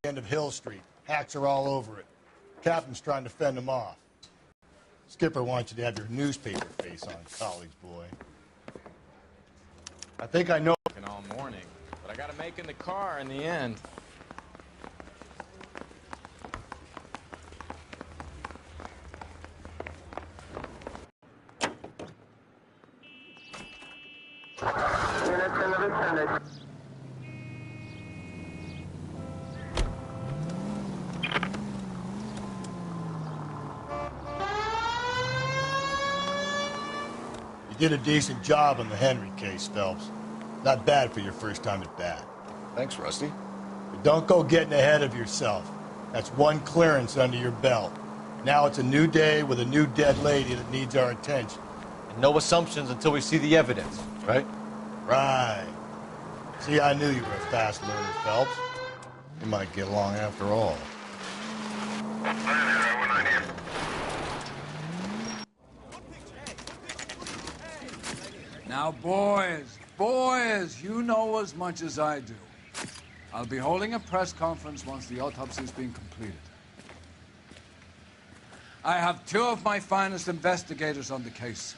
end of Hill Street. Hacks are all over it. Captain's trying to fend them off. Skipper wants you to have your newspaper face on, college boy. I think I know. All morning, but I gotta make in the car in the end. You did a decent job on the Henry case, Phelps. Not bad for your first time at bat. Thanks, Rusty. But don't go getting ahead of yourself. That's one clearance under your belt. Now it's a new day with a new dead lady that needs our attention. And no assumptions until we see the evidence, right? Right. See, I knew you were a fast learner, Phelps. You might get along after all. Now, boys, you know as much as I do. I'll be holding a press conference once the autopsy's been completed. I have two of my finest investigators on the case,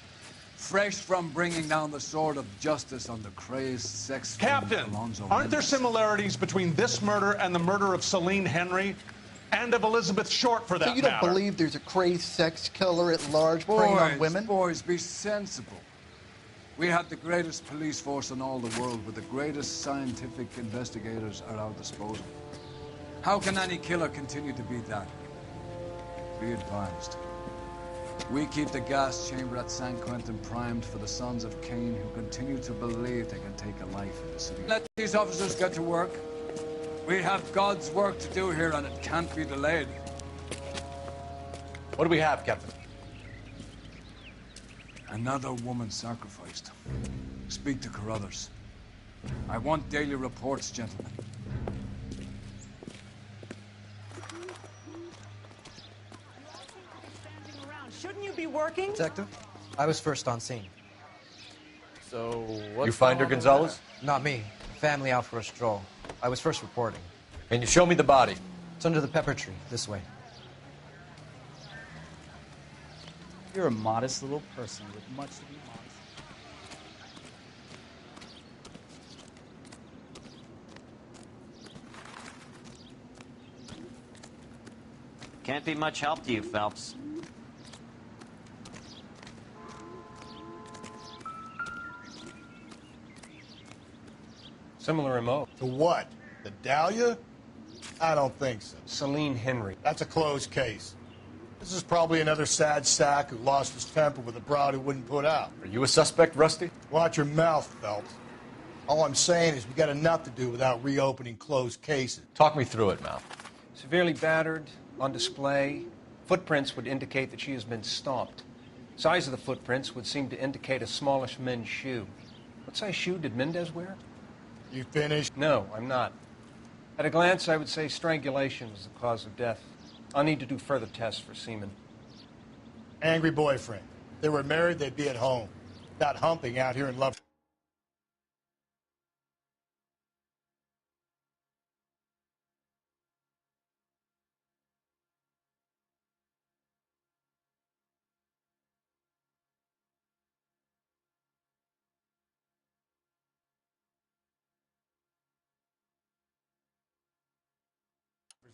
fresh from bringing down the sword of justice on the crazed sex Captain, Alonzo aren't there Mendes. similarities between this murder and the murder of Celine Henry and of Elizabeth Short, for that So you don't matter? believe there's a crazed sex killer at large preying on women? Boys, be sensible. We have the greatest police force in all the world with the greatest scientific investigators at our disposal. How can any killer continue to be that? Be advised. We keep the gas chamber at San Quentin primed for the sons of Cain who continue to believe they can take a life in the city. Let these officers get to work. We have God's work to do here and it can't be delayed. What do we have, Captain? Another woman sacrificed. Speak to Carruthers. I want daily reports, gentlemen. Shouldn't you be working? Detective, I was first on scene. So what? You find her, Gonzalez? Not me. Family out for a stroll. I was first reporting. Can you show me the body? It's under the pepper tree, this way. You're a modest little person with much to be modest. Can't be much help to you, Phelps. Similar MO. To what? The Dahlia? I don't think so. Celine Henry. That's a closed case. This is probably another sad sack who lost his temper with a broad who wouldn't put out. Are you a suspect, Rusty? Watch your mouth, Phelps. All I'm saying is we got enough to do without reopening closed cases. Talk me through it, Mal. Severely battered, on display. Footprints would indicate that she has been stomped. Size of the footprints would seem to indicate a smallish men's shoe. What size shoe did Mendez wear? You finished? No, I'm not. At a glance, I would say strangulation was the cause of death. I'll need to do further tests for semen. Angry boyfriend. If they were married, they'd be at home. Not humping out here in love.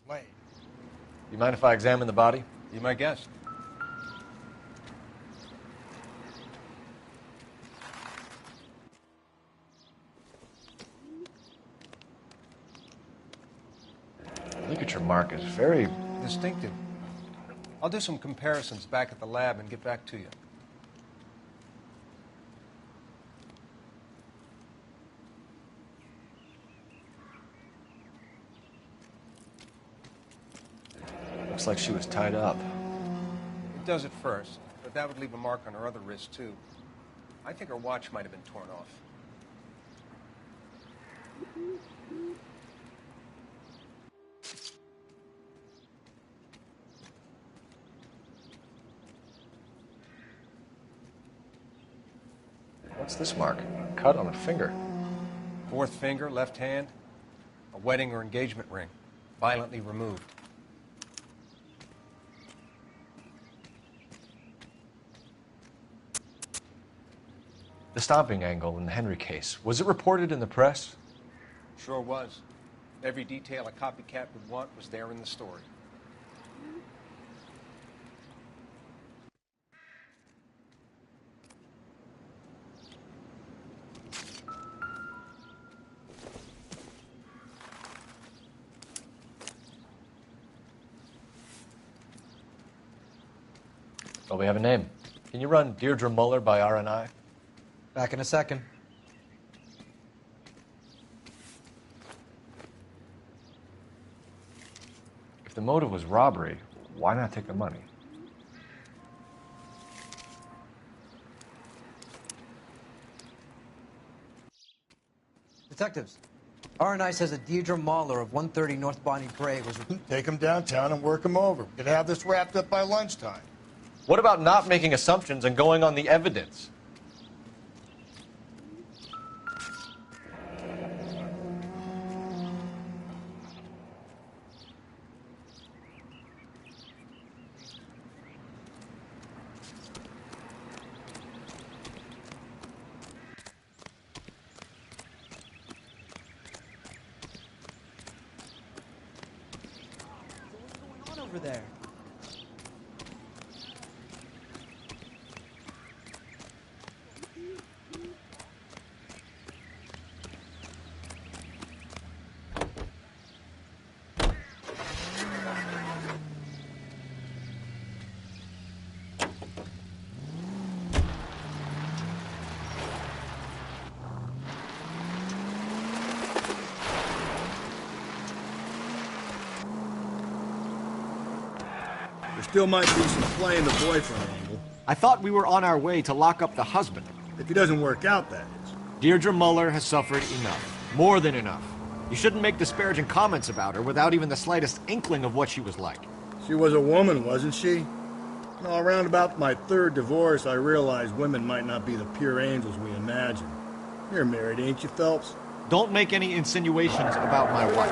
Lane. You mind if I examine the body? Be my guest. Look at your mark. It's very Distinctive. I'll do some comparisons back at the lab and get back to you. Looks like she was tied up. It does at first, but that would leave a mark on her other wrist, too. I think her watch might have been torn off. What's this mark? A cut on a finger. Fourth finger, left hand, a wedding or engagement ring. violently removed. The stomping angle in the Henry case, was it reported in the press? Sure was. Every detail a copycat would want was there in the story. Well, we have a name. Can you run Deirdre Muller by RNI? Back in a second. If the motive was robbery, why not take the money? Detectives, RNI says that Deirdre Mahler of 130 North Bonnie Parade was... Take him downtown and work him over. We could have this wrapped up by lunchtime. What about not making assumptions and going on the evidence? What's going on over there? There still might be some play in the boyfriend angle. I thought we were on our way to lock up the husband. If he doesn't work out, that is. Deirdre Muller has suffered enough. More than enough. You shouldn't make disparaging comments about her without even the slightest inkling of what she was like. She was a woman, wasn't she? No, around about my third divorce, I realized women might not be the pure angels we imagine. You're married, ain't you, Phelps? Don't make any insinuations about my wife.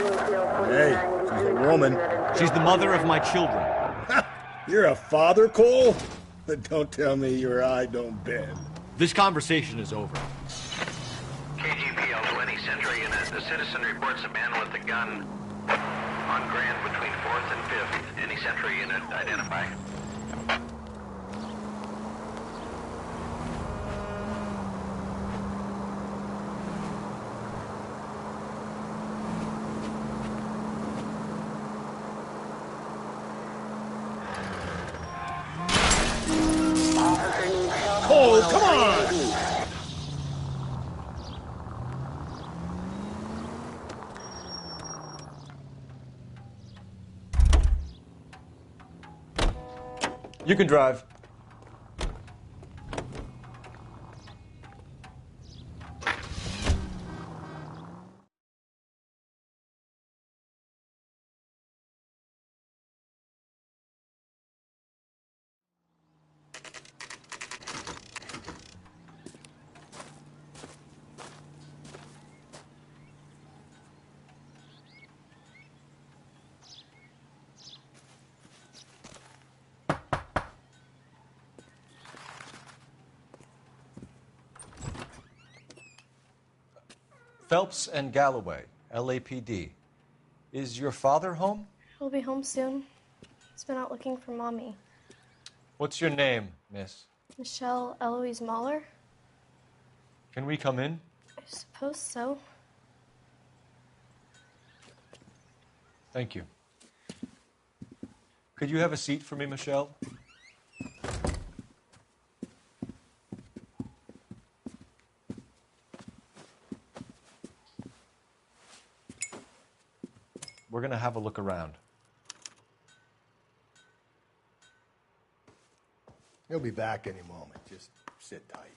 Hey, she's a woman. She's the mother of my children. You're a father, Cole? But don't tell me your eye don't bend. This conversation is over. KGPL 20 Century Unit. The citizen reports a man with a gun on Grand between 4th and 5th. Any Century Unit identify. Cole, come on! You can drive. Phelps and Galloway, LAPD. Is your father home? He'll be home soon. He's been out looking for Mommy. What's your name, miss? Michelle Eloise Mahler? Can we come in? I suppose so. Thank you. Could you have a seat for me, Michelle? We're going to have a look around. He'll be back any moment. Just sit tight.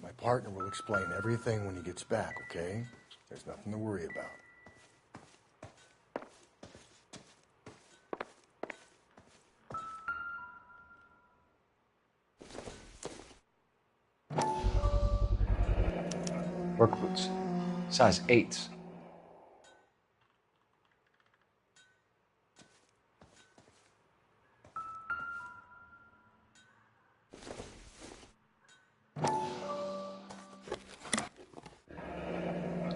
My partner will explain everything when he gets back, okay? There's nothing to worry about. Work boots. Size 8s.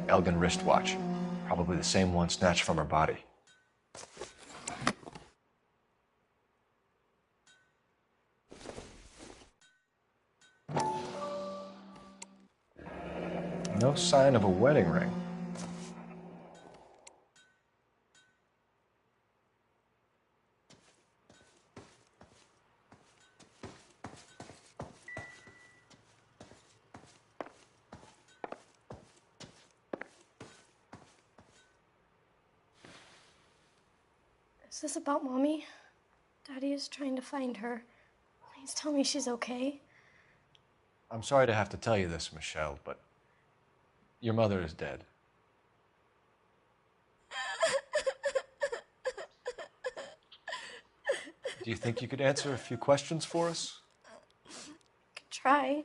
Elgin wristwatch. Probably the same one snatched from her body. No sign of a wedding ring. Is this about Mommy? Daddy is trying to find her. Please tell me she's okay. I'm sorry to have to tell you this, Michelle, but your mother is dead. Do you think you could answer a few questions for us? Could try.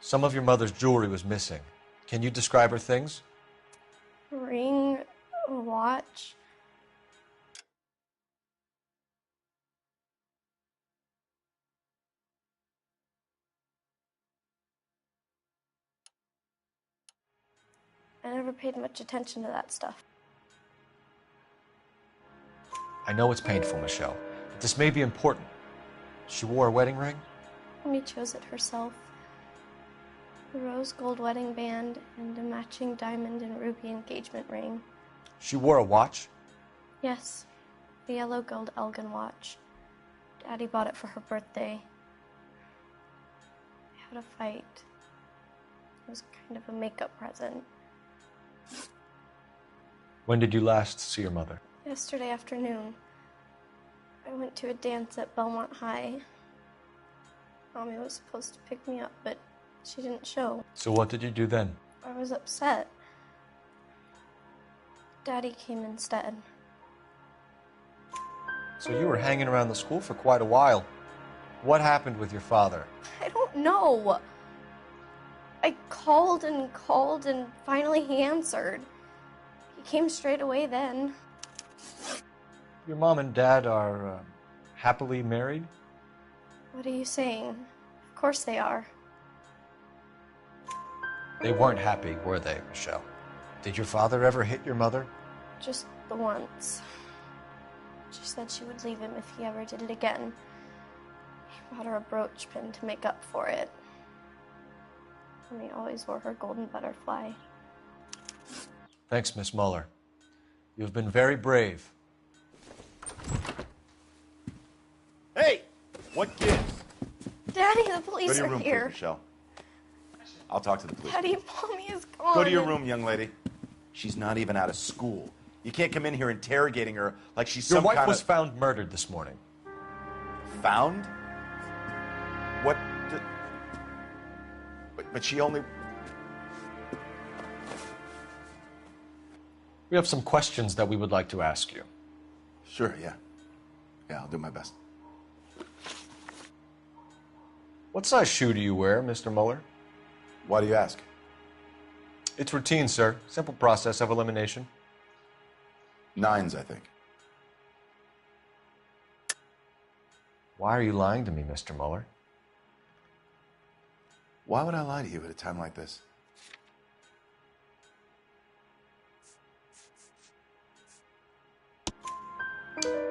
Some of your mother's jewelry was missing. Can you describe her things? A ring, a watch. I never paid much attention to that stuff. I know it's painful, Michelle, but this may be important. She wore a wedding ring? Mommy chose it herself. A rose gold wedding band and a matching diamond and ruby engagement ring. She wore a watch? Yes, the yellow gold Elgin watch. Daddy bought it for her birthday. We had a fight. It was kind of a makeup present. When did you last see your mother? Yesterday afternoon. I went to a dance at Belmont High. Mommy was supposed to pick me up, but she didn't show. So what did you do then? I was upset. Daddy came instead. So you were hanging around the school for quite a while. What happened with your father? I don't know. I called and finally he answered. He came straight away then. Your mom and dad are happily married? What are you saying? Of course they are. They weren't happy, were they, Michelle? Did your father ever hit your mother? Just the once. She said she would leave him if he ever did it again. He bought her a brooch pin to make up for it. And he always wore her golden butterfly. Thanks, Miss Muller. You've been very brave. Hey! What gives? Daddy, the police Go to your are room, here. please, Michelle. I'll talk to the police. Daddy, Mommy is gone. Go to your room, young lady. She's not even out of school. You can't come in here interrogating her like she's Your some wife kind was of... found murdered this morning. Found? What? But she only... We have some questions that we would like to ask you. Sure, yeah. Yeah, I'll do my best. What size shoe do you wear, Mr. Muller? Why do you ask? It's routine, sir. Simple process of elimination. 9s, I think. Why are you lying to me, Mr. Muller? Why would I lie to you at a time like this?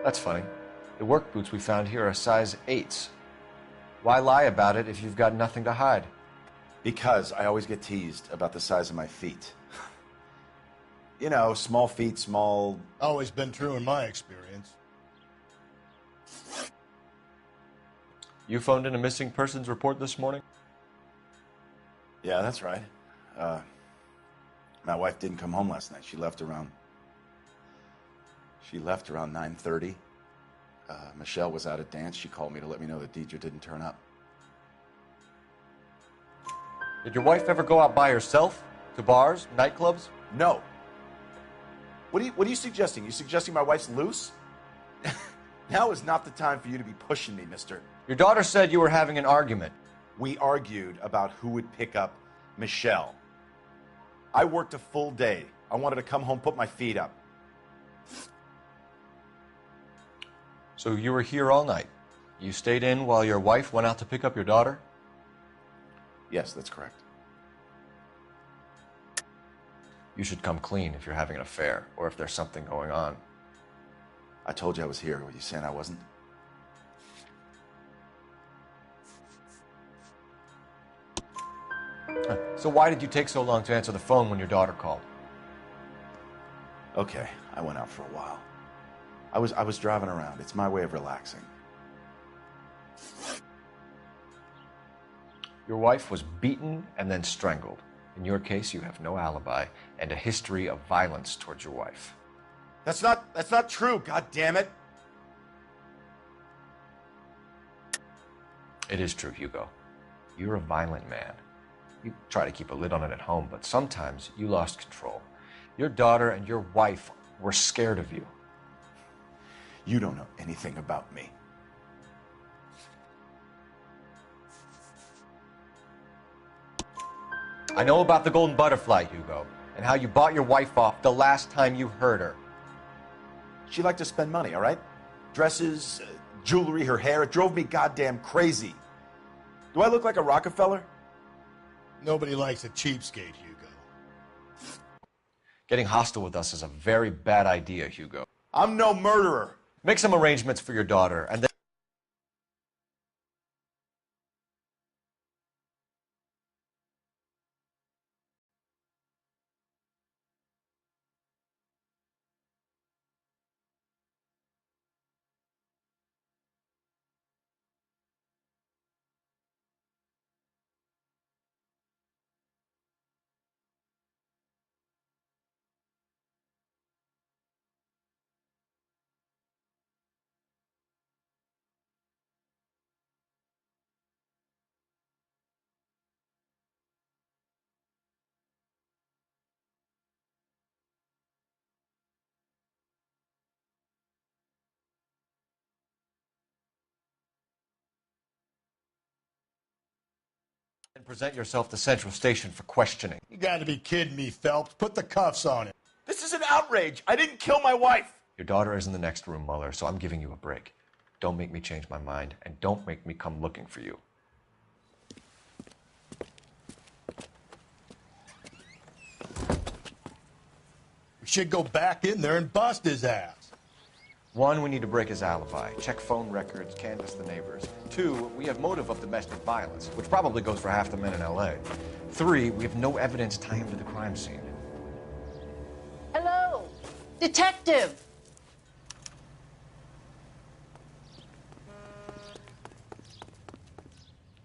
That's funny. The work boots we found here are size 8s. Why lie about it if you've got nothing to hide? Because I always get teased about the size of my feet. You know, small feet, small... Always been true in my experience. You phoned in a missing persons report this morning? Yeah, that's right. My wife didn't come home last night. She left around 9:30. Michelle was at a dance. She called me to let me know that Deidre didn't turn up. Did your wife ever go out by herself? To bars, nightclubs? No. What are you suggesting? You suggesting my wife's loose? Now is not the time for you to be pushing me, mister. Your daughter said you were having an argument. We argued about who would pick up Michelle. I worked a full day. I wanted to come home, put my feet up. So you were here all night. You stayed in while your wife went out to pick up your daughter? Yes, that's correct. You should come clean if you're having an affair, or if there's something going on. I told you I was here. Were you saying I wasn't? So why did you take so long to answer the phone when your daughter called? Okay, I went out for a while. I was driving around. It's my way of relaxing. Your wife was beaten and then strangled. In your case, you have no alibi and a history of violence towards your wife. That's not true, god damn it. It is true, Hugo. You're a violent man. You try to keep a lid on it at home, but sometimes you lost control. Your daughter and your wife were scared of you. You don't know anything about me. I know about the golden butterfly, Hugo, and how you bought your wife off the last time you heard her. She liked to spend money, all right? Dresses, jewelry, her hair. It drove me goddamn crazy. Do I look like a Rockefeller? Nobody likes a cheapskate, Hugo. Getting hostile with us is a very bad idea, Hugo. I'm no murderer. Make some arrangements for your daughter, and then... and present yourself to Central Station for questioning. You gotta be kidding me, Phelps. Put the cuffs on him. This is an outrage. I didn't kill my wife. Your daughter is in the next room, Mueller, so I'm giving you a break. Don't make me change my mind, and don't make me come looking for you. We should go back in there and bust his ass. 1, we need to break his alibi, check phone records, canvass the neighbors. 2, we have motive of domestic violence, which probably goes for half the men in L.A. 3, we have no evidence tying him to the crime scene. Hello, detective.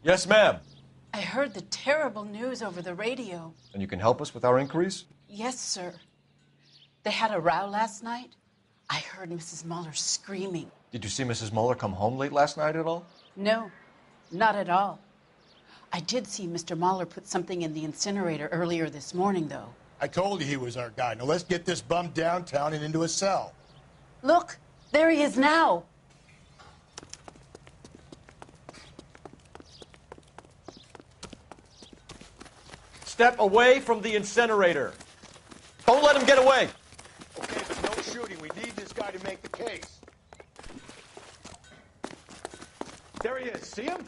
Yes, ma'am. I heard the terrible news over the radio. And you can help us with our inquiries? Yes, sir. They had a row last night. I heard Mrs. Mueller screaming. Did you see Mrs. Mueller come home late last night at all? No, not at all. I did see Mr. Mueller put something in the incinerator earlier this morning, though. I told you he was our guy. Now let's get this bum downtown and into a cell. Look, there he is now. Step away from the incinerator. Don't let him get away. Okay, but no shooting. We need this guy to make the case. There he is. See him?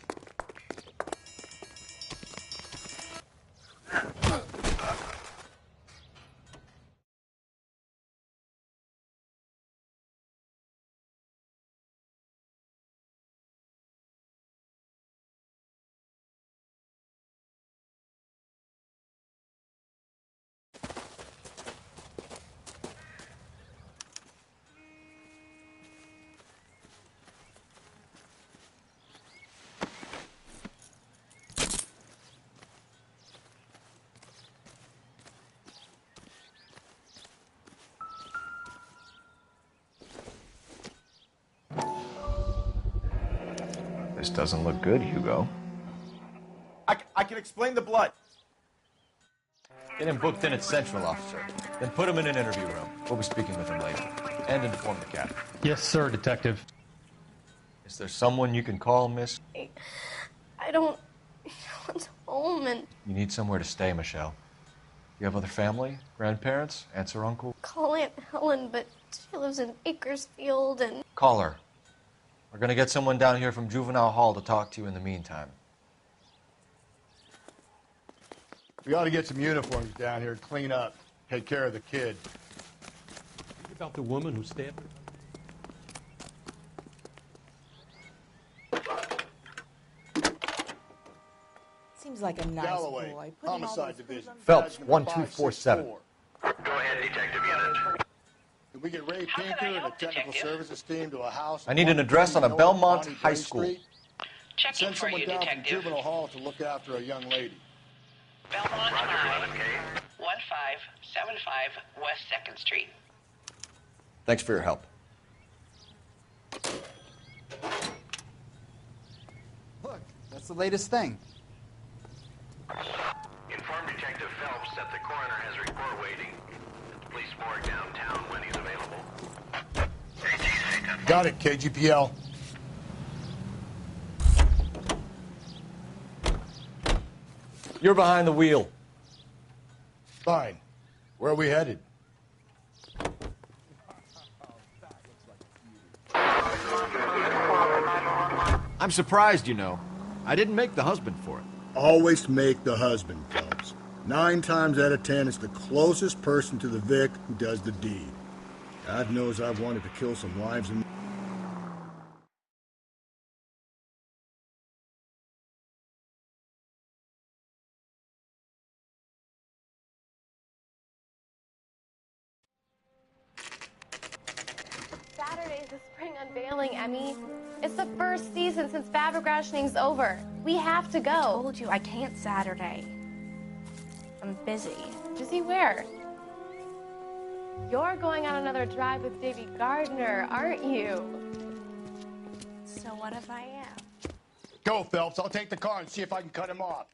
This doesn't look good, Hugo. I can explain the blood. Get him booked in at Central, officer. Then put him in an interview room. We'll be speaking with him later. And inform the captain. Yes, sir, detective. Is there someone you can call, miss? I don't want home and You need somewhere to stay, Michelle. You have other family? Grandparents? Aunts or uncle? call Aunt Helen, but she lives in Bakersfield and... Call her. We're gonna get someone down here from Juvenile Hall to talk to you in the meantime. We ought to get some uniforms down here, clean up, take care of the kid. What about the woman who stabbed her? Seems like a nice Galloway, boy. homicide division. Phelps, Badge number 1247. 564. Go ahead, detective unit. Can we get Ray Pinker and a technical services team to a house? I need an address on a Belmont Bonnie High Bay School. Street? Checking Send for someone you, down detective. from Juvenile Hall to look after a young lady. Belmont Roger, High, 11K. 1575 West 2nd Street. Thanks for your help. Look, that's the latest thing. Inform Detective Phelps that the coroner has a report waiting at the police morgue downtown when he's available. Got it, KGPL. You're behind the wheel. Fine. Where are we headed? I'm surprised, you know. I didn't make the husband for it. Always make the husband, Phelps. 9 times out of 10, it's the closest person to the Vic who does the deed. God knows I've wanted to kill some wives and... Saturday's the spring unveiling, Emmy. It's the first season since fabric rationing's over. We have to go. I told you I can't Saturday. I'm busy. Busy where? You're going on another drive with Davy Gardner, aren't you? So what if I am? Go, Phelps. I'll take the car and see if I can cut him off.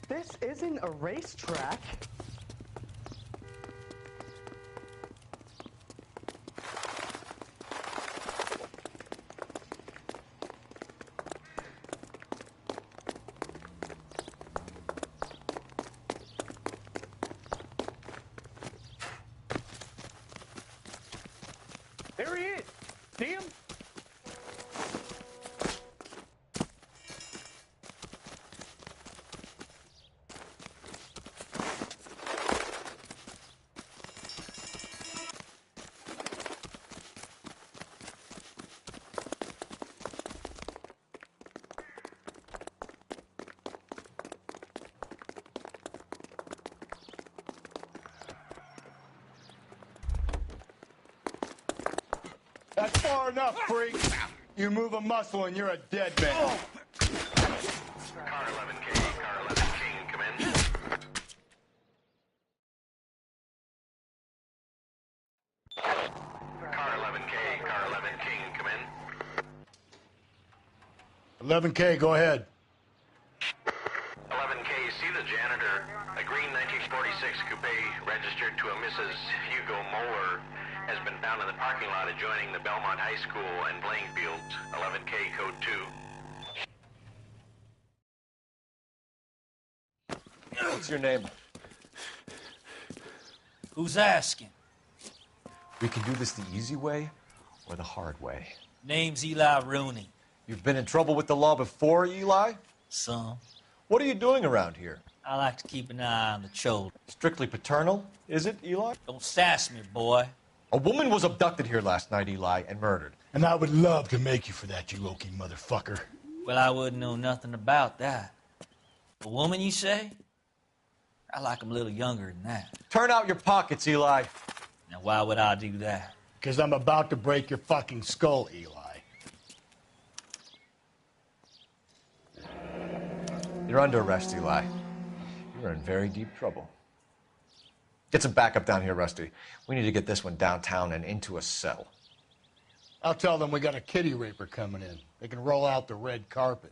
This isn't a racetrack. There he is. See him? That's far enough, freak. You move a muscle and you're a dead man. Car 11K, car 11 King, come in. Car 11K, car 11 King, come in. 11K, go ahead. 11K, see the janitor. A green 1946 coupe registered to a Mrs. Hugo Moeller has been found in the parking lot adjoining the Belmont High School and playing fields. 11K, code 2. What's your name? Who's asking? We can do this the easy way or the hard way. Name's Eli Rooney. You've been in trouble with the law before, Eli? Some. What are you doing around here? I like to keep an eye on the children. Strictly paternal, is it, Eli? Don't sass me, boy. A woman was abducted here last night, Eli, and murdered. And I would love to make you for that, you Okie motherfucker. Well, I wouldn't know nothing about that. A woman, you say? I like 'em a little younger than that. Turn out your pockets, Eli. Now, why would I do that? Because I'm about to break your fucking skull, Eli. You're under arrest, Eli. You're in very deep trouble. Get some backup down here, Rusty. We need to get this one downtown and into a cell. I'll tell them we got a kitty raper coming in. They can roll out the red carpet.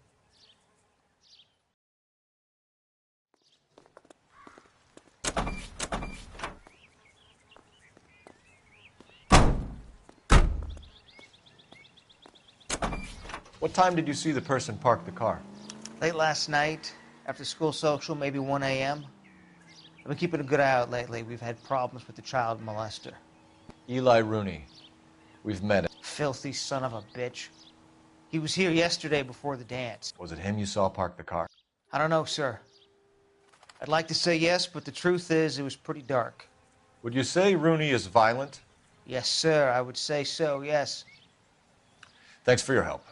What time did you see the person park the car? Late last night, after school social, maybe 1 a.m. I've been keeping a good eye out lately. We've had problems with the child molester. Eli Rooney. We've met him. Filthy son of a bitch. He was here yesterday before the dance. Was it him you saw park the car? I don't know, sir. I'd like to say yes, but the truth is it was pretty dark. Would you say Rooney is violent? Yes, sir. I would say so, yes. Thanks for your help.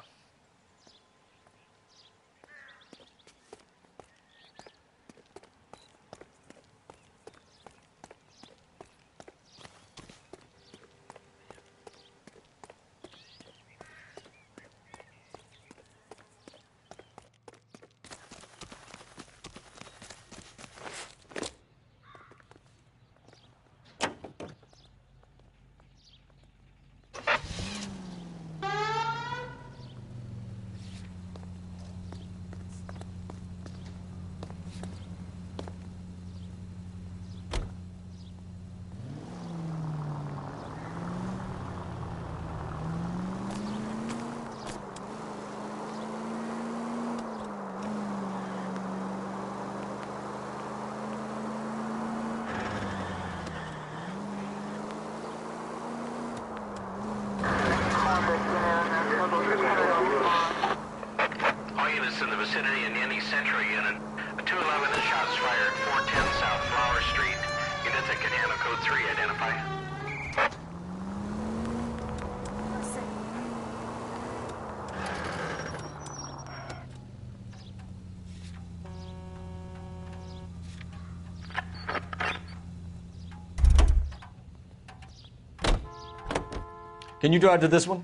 All units in the vicinity in any Central unit. A 211 is shots fired, 410 South Flower Street. Units at Canano Code 3, identify. Can you drive to this one?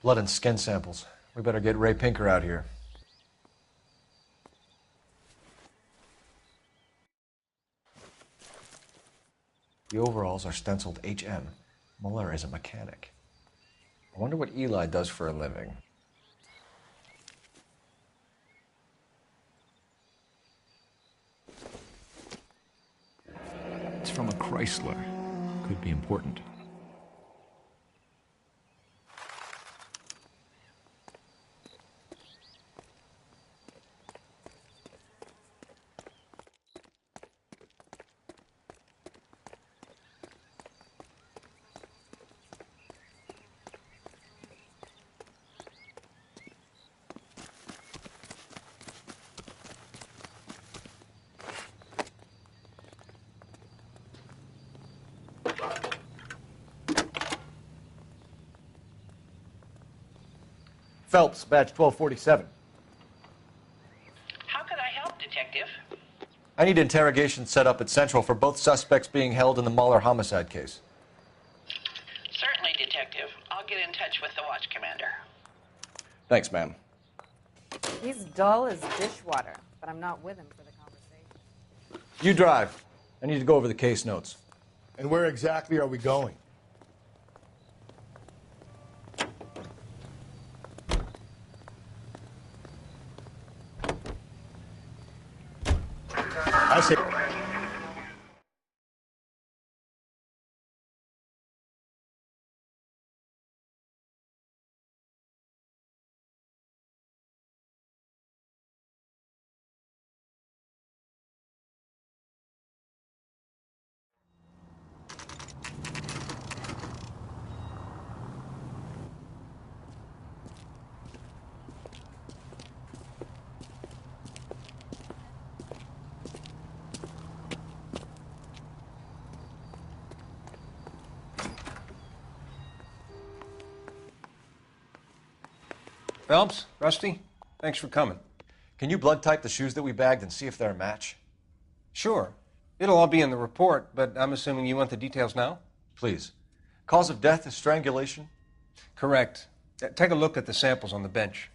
Blood and skin samples. We better get Ray Pinker out here. The overalls are stenciled HM. Muller is a mechanic. I wonder what Eli does for a living. It's from a Chrysler. Could be important. Phelps, badge 1247. How could I help, Detective? I need interrogation set up at Central for both suspects being held in the Mahler homicide case. Certainly, Detective. I'll get in touch with the watch commander. Thanks, ma'am. He's dull as dishwater, but I'm not with him for the conversation. You drive. I need to go over the case notes. And where exactly are we going? I say Phelps, Rusty, thanks for coming. Can you blood type the shoes that we bagged and see if they're a match? Sure. It'll all be in the report, but I'm assuming you want the details now? Please. Cause of death is strangulation? Correct. Take a look at the samples on the bench.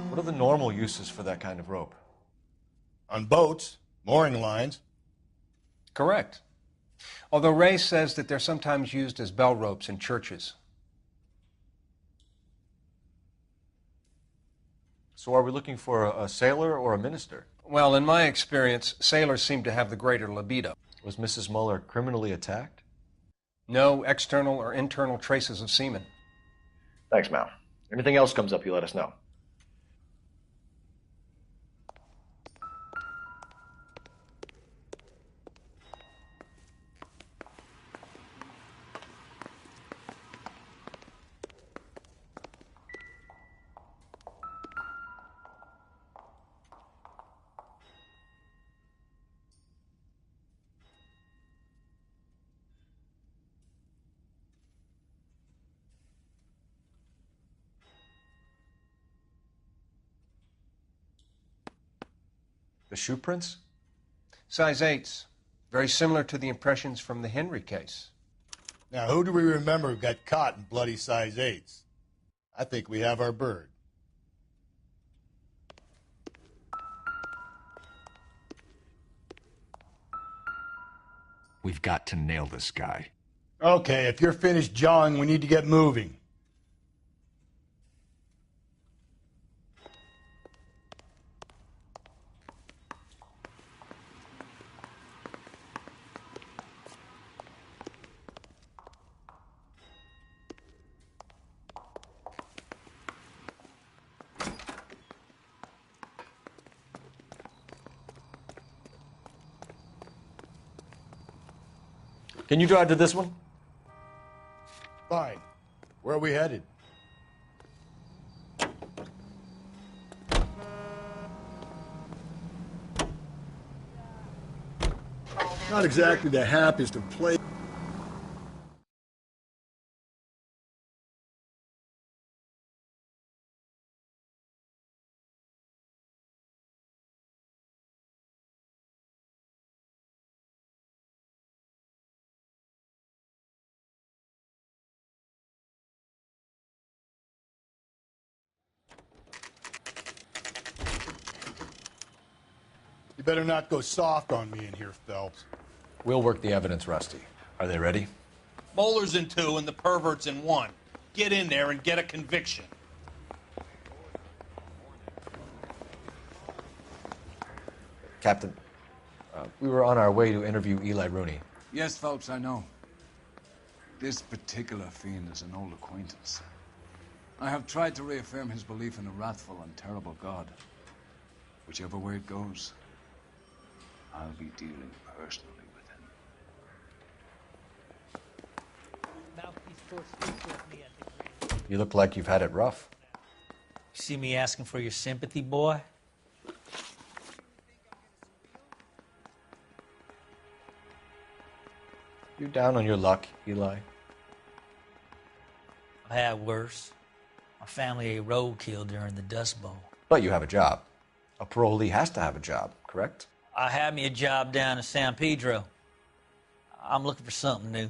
What are the normal uses for that kind of rope? On boats, mooring lines. Correct. Although Ray says that they're sometimes used as bell ropes in churches. So are we looking for a sailor or a minister? Well, in my experience, sailors seem to have the greater libido. Was Mrs. Muller criminally attacked? No external or internal traces of semen. Thanks, Mal. Anything else comes up, you let us know. The shoe prints? Size 8s. Very similar to the impressions from the Henry case. Now, who do we remember got caught in bloody size 8s? I think we have our bird. We've got to nail this guy. Okay, if you're finished jawing, we need to get moving. Can you drive to this one? Fine. Where are we headed? Not exactly the happiest of places. You better not go soft on me in here, Phelps. We'll work the evidence, Rusty. Are they ready? Moeller's in 2 and the pervert's in 1. Get in there and get a conviction. Captain, we were on our way to interview Eli Rooney. Yes, Phelps, I know. This particular fiend is an old acquaintance. I have tried to reaffirm his belief in a wrathful and terrible God. Whichever way it goes, I'll be dealing personally with him. You look like you've had it rough. You see me asking for your sympathy, boy? You down on your luck, Eli? I had worse. My family ate roadkill during the Dust Bowl. But you have a job. A parolee has to have a job, correct? I had me a job down in San Pedro. I'm looking for something new.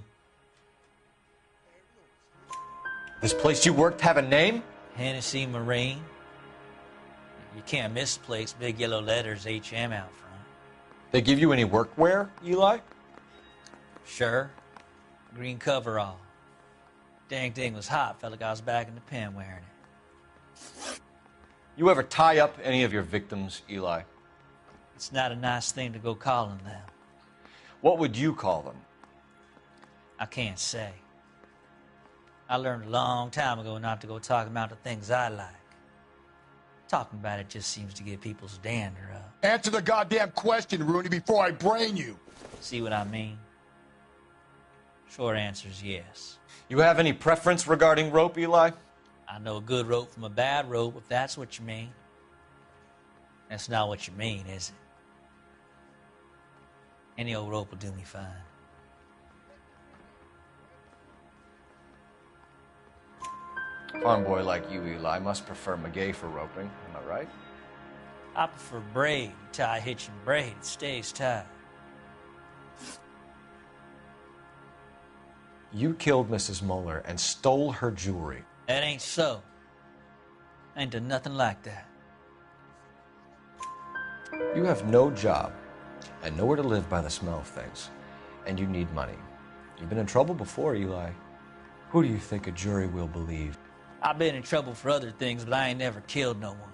This place you worked have a name? Hennessy Marine. You can't miss the place. Big yellow letters, HM out front. They give you any workwear, Eli? Sure. Green coverall. Dang thing was hot. Felt like I was back in the pen wearing it. You ever tie up any of your victims, Eli? It's not a nice thing to go calling them. What would you call them? I can't say. I learned a long time ago not to go talking about the things I like. Talking about it just seems to get people's dander up. Answer the goddamn question, Rooney, before I brain you. See what I mean? Short answer is yes. You have any preference regarding rope, Eli? I know a good rope from a bad rope, if that's what you mean. That's not what you mean, is it? Any old rope will do me fine. Farm boy like you, Eli, must prefer Magay for roping. Am I right? I prefer braid. You tie a hitch and braid, it stays tied. You killed Mrs. Muller and stole her jewelry. That ain't so. I ain't done nothing like that. You have no job and nowhere to live by the smell of things, and you need money. You've been in trouble before, Eli. Who do you think a jury will believe? I've been in trouble for other things, but I ain't never killed no one.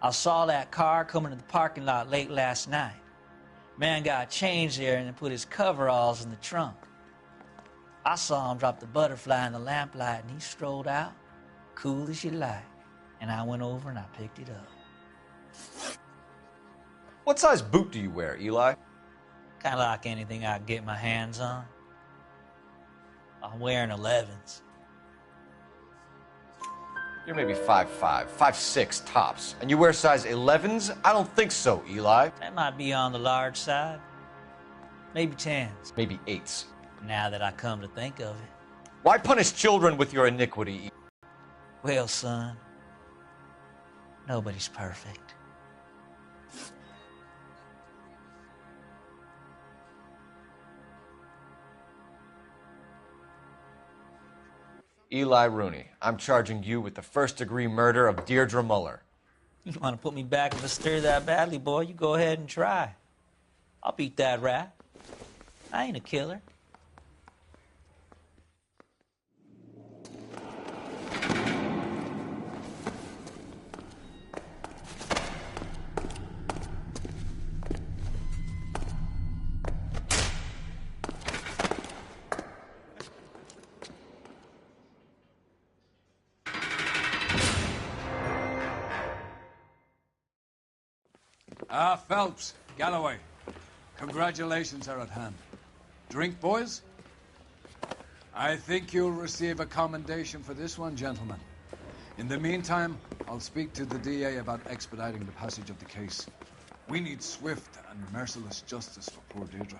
I saw that car coming to the parking lot late last night. Man got changed there and then put his coveralls in the trunk. I saw him drop the butterfly in the lamplight, and he strolled out, cool as you like. And I went over and I picked it up. What size boot do you wear, Eli? Kind of like anything I can get my hands on. I'm wearing 11s. You're maybe 5'5", 5'6" tops, and you wear size 11s? I don't think so, Eli. That might be on the large side. Maybe 10s. Maybe 8s. Now that I come to think of it. Why punish children with your iniquity? Well, son, nobody's perfect. Eli Rooney, I'm charging you with the first-degree murder of Deirdre Muller. You want to put me back in the stir that badly, boy? You go ahead and try. I'll beat that rap. I ain't a killer. Phelps, Galloway, congratulations are at hand. Drink, boys? I think you'll receive a commendation for this one, gentlemen. In the meantime, I'll speak to the DA about expediting the passage of the case. We need swift and merciless justice for poor Deirdre.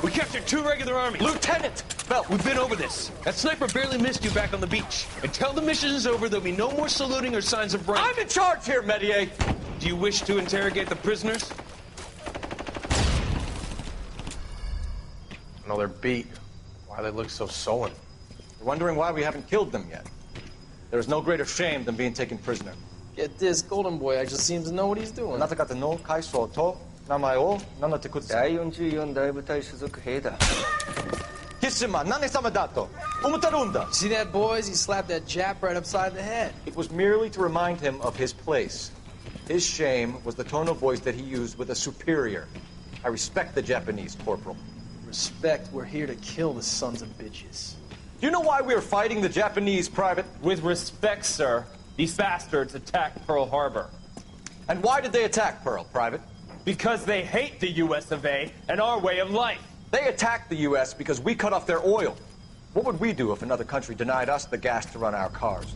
We captured 2 regular armies. Lieutenant! Bell, we've been over this. That sniper barely missed you back on the beach. Until the mission is over, there'll be no more saluting or signs of rank. I'm in charge here, Medier! Do you wish to interrogate the prisoners? No, they're beat. Why they look so sullen? You're wondering why we haven't killed them yet. There is no greater shame than being taken prisoner. Get this, Golden Boy actually seems to know what he's doing. なぜかとの階層と名前を名乗ってください。第44大部隊所属兵だ。キスマ、何様だと思ってるんだ。 See that, boys? He slapped that Jap right upside the head. It was merely to remind him of his place. His shame was the tone of voice that he used with a superior. I respect the Japanese, Corporal. Respect, we're here to kill the sons of bitches. Do you know why we are fighting the Japanese, Private? With respect, sir, these bastards attacked Pearl Harbor. And why did they attack Pearl, Private? Because they hate the US of A and our way of life. They attacked the U.S. because we cut off their oil. What would we do if another country denied us the gas to run our cars?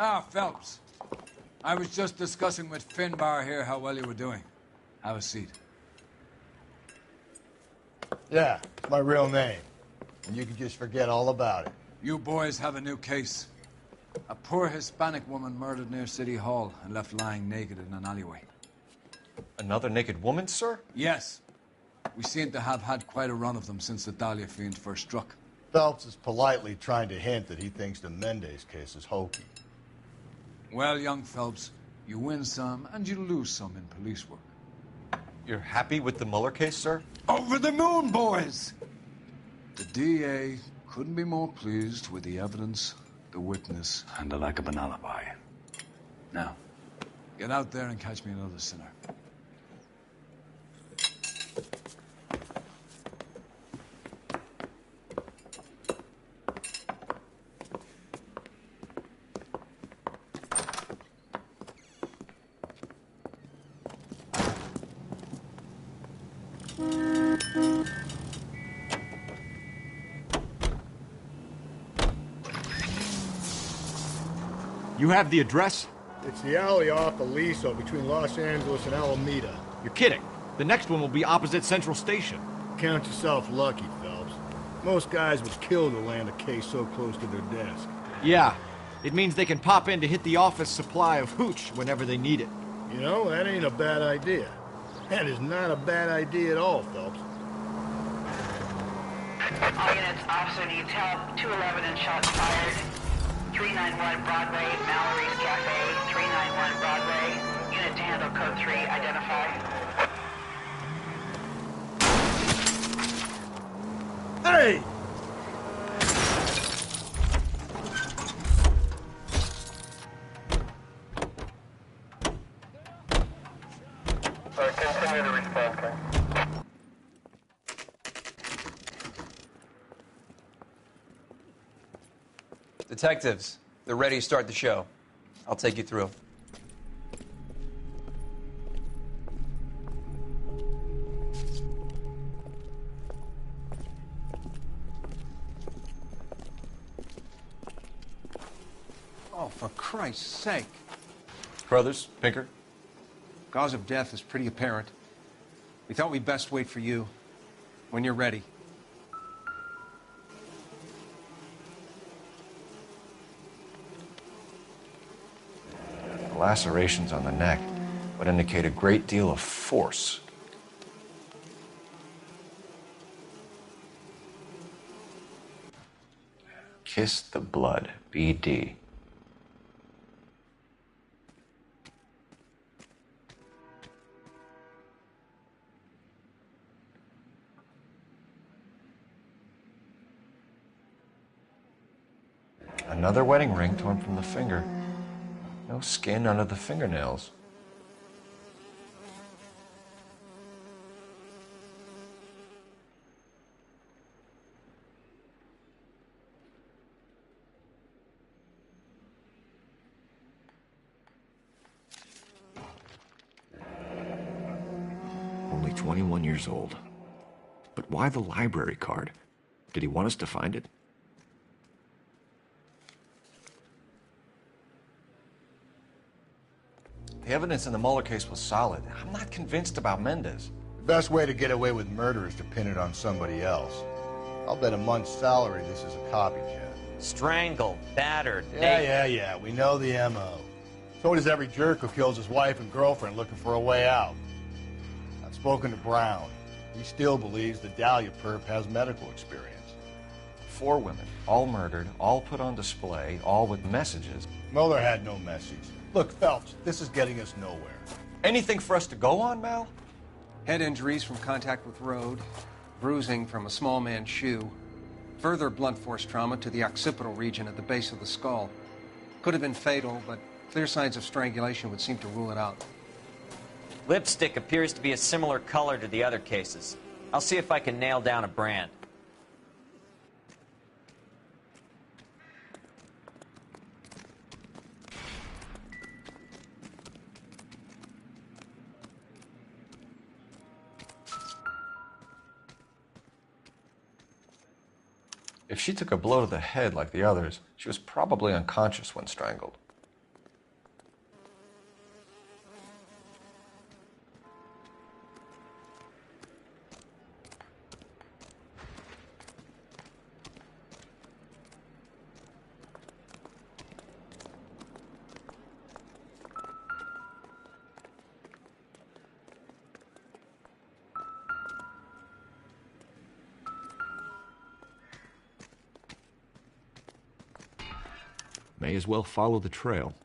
Ah, Phelps. I was just discussing with Finbar here how well you were doing. Have a seat. Yeah, it's my real name. And you can just forget all about it. You boys have a new case. A poor Hispanic woman murdered near City Hall and left lying naked in an alleyway. Another naked woman, sir? Yes. We seem to have had quite a run of them since the Dahlia fiend first struck. Phelps is politely trying to hint that he thinks the Mendez case is hokey. Well, young Phelps, you win some and you lose some in police work. You're happy with the Mueller case, sir? Over the moon, boys! The DA couldn't be more pleased with the evidence, the witness, and the lack of an alibi. Now, get out there and catch me another sinner. You have the address? It's the alley off Aliso between Los Angeles and Alameda. You're kidding. The next one will be opposite Central Station. Count yourself lucky, Phelps. Most guys would kill to land a case so close to their desk. Yeah. It means they can pop in to hit the office supply of hooch whenever they need it. You know, that ain't a bad idea. That is not a bad idea at all, Phelps. All units, officer needs help. 211 and shots fired. 391 Broadway, Mallory's Cafe. 391 Broadway. Unit to handle code 3, identify. Hey! Continue to respond, sir. Detectives, they're ready to start the show. I'll take you through. Oh, for Christ's sake. Brothers, Pinker? Cause of death is pretty apparent. We thought we'd best wait for you. When you're ready. The lacerations on the neck would indicate a great deal of force. Kiss the blood, BD. Another wedding ring torn from the finger. No skin under the fingernails. Only 21 years old. But why the library card? Did he want us to find it? The evidence in the Mueller case was solid. I'm not convinced about Mendez. The best way to get away with murder is to pin it on somebody else. I'll bet a month's salary this is a copycat. Strangled, battered, Yeah, we know the M.O. So does every jerk who kills his wife and girlfriend looking for a way out. I've spoken to Brown. He still believes the Dahlia perp has medical experience. 4 women, all murdered, all put on display, all with messages. Mueller had no message. Look, Phelps, this is getting us nowhere. Anything for us to go on, Mal? Head injuries from contact with road, bruising from a small man's shoe, further blunt force trauma to the occipital region at the base of the skull. Could have been fatal, but clear signs of strangulation would seem to rule it out. Lipstick appears to be a similar color to the other cases. I'll see if I can nail down a brand. If she took a blow to the head like the others, she was probably unconscious when strangled. May as well follow the trail.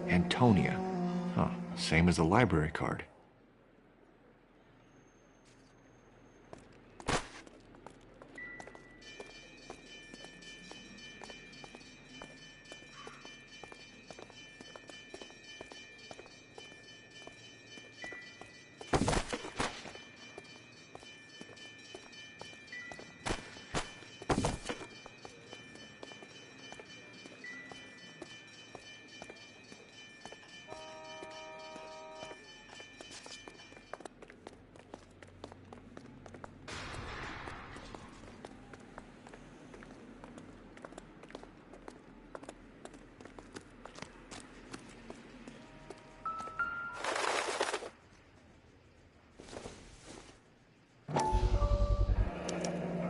Antonia. Huh, same as the library card.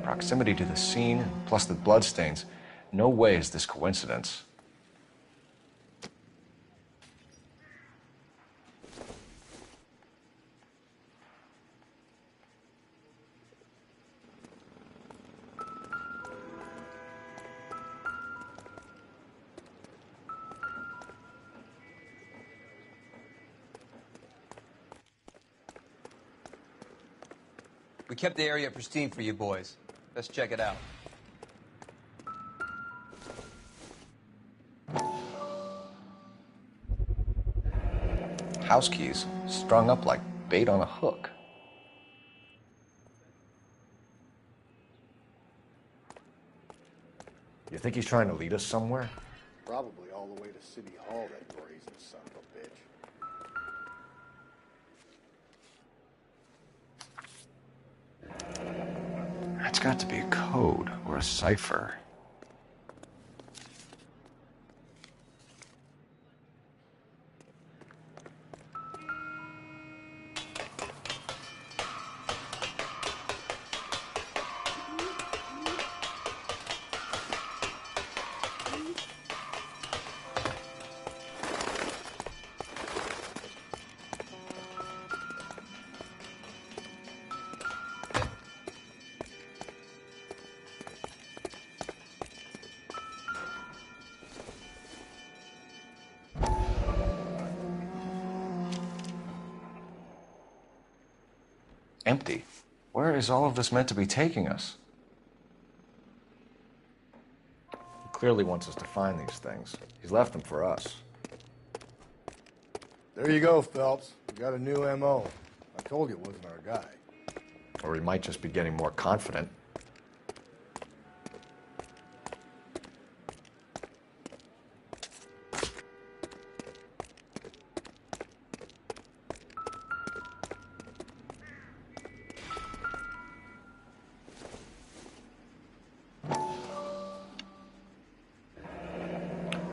Proximity to the scene, plus the bloodstains. No way is this coincidence. We kept the area pristine for you boys. Let's check it out. House keys, strung up like bait on a hook. You think he's trying to lead us somewhere? Probably all the way to City Hall, that brazen son of a bitch. That's got to be a code or a cipher. Empty. Where is all of this meant to be taking us? He clearly wants us to find these things. He's left them for us. There you go, Phelps. We got a new M.O. I told you it wasn't our guy. Or he might just be getting more confident.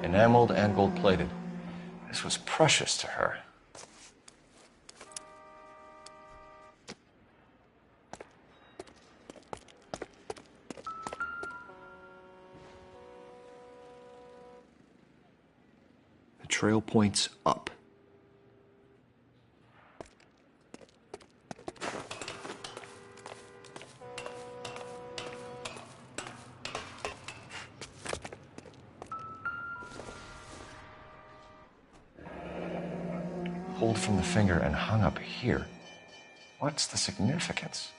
Enameled and gold-plated. This was precious to her. trail points up. Pulled from the finger and hung up here. What's the significance?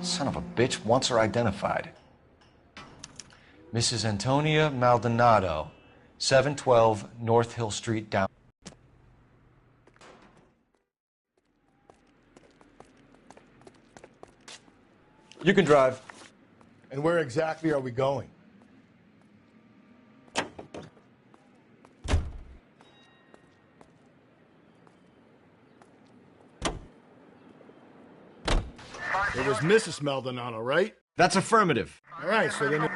Son of a bitch wants her identified. Mrs. Antonia Maldonado, 712 North Hill Street, down. You can drive. And where exactly are we going? It was Mrs. Maldonado, right? That's affirmative. All right, so then...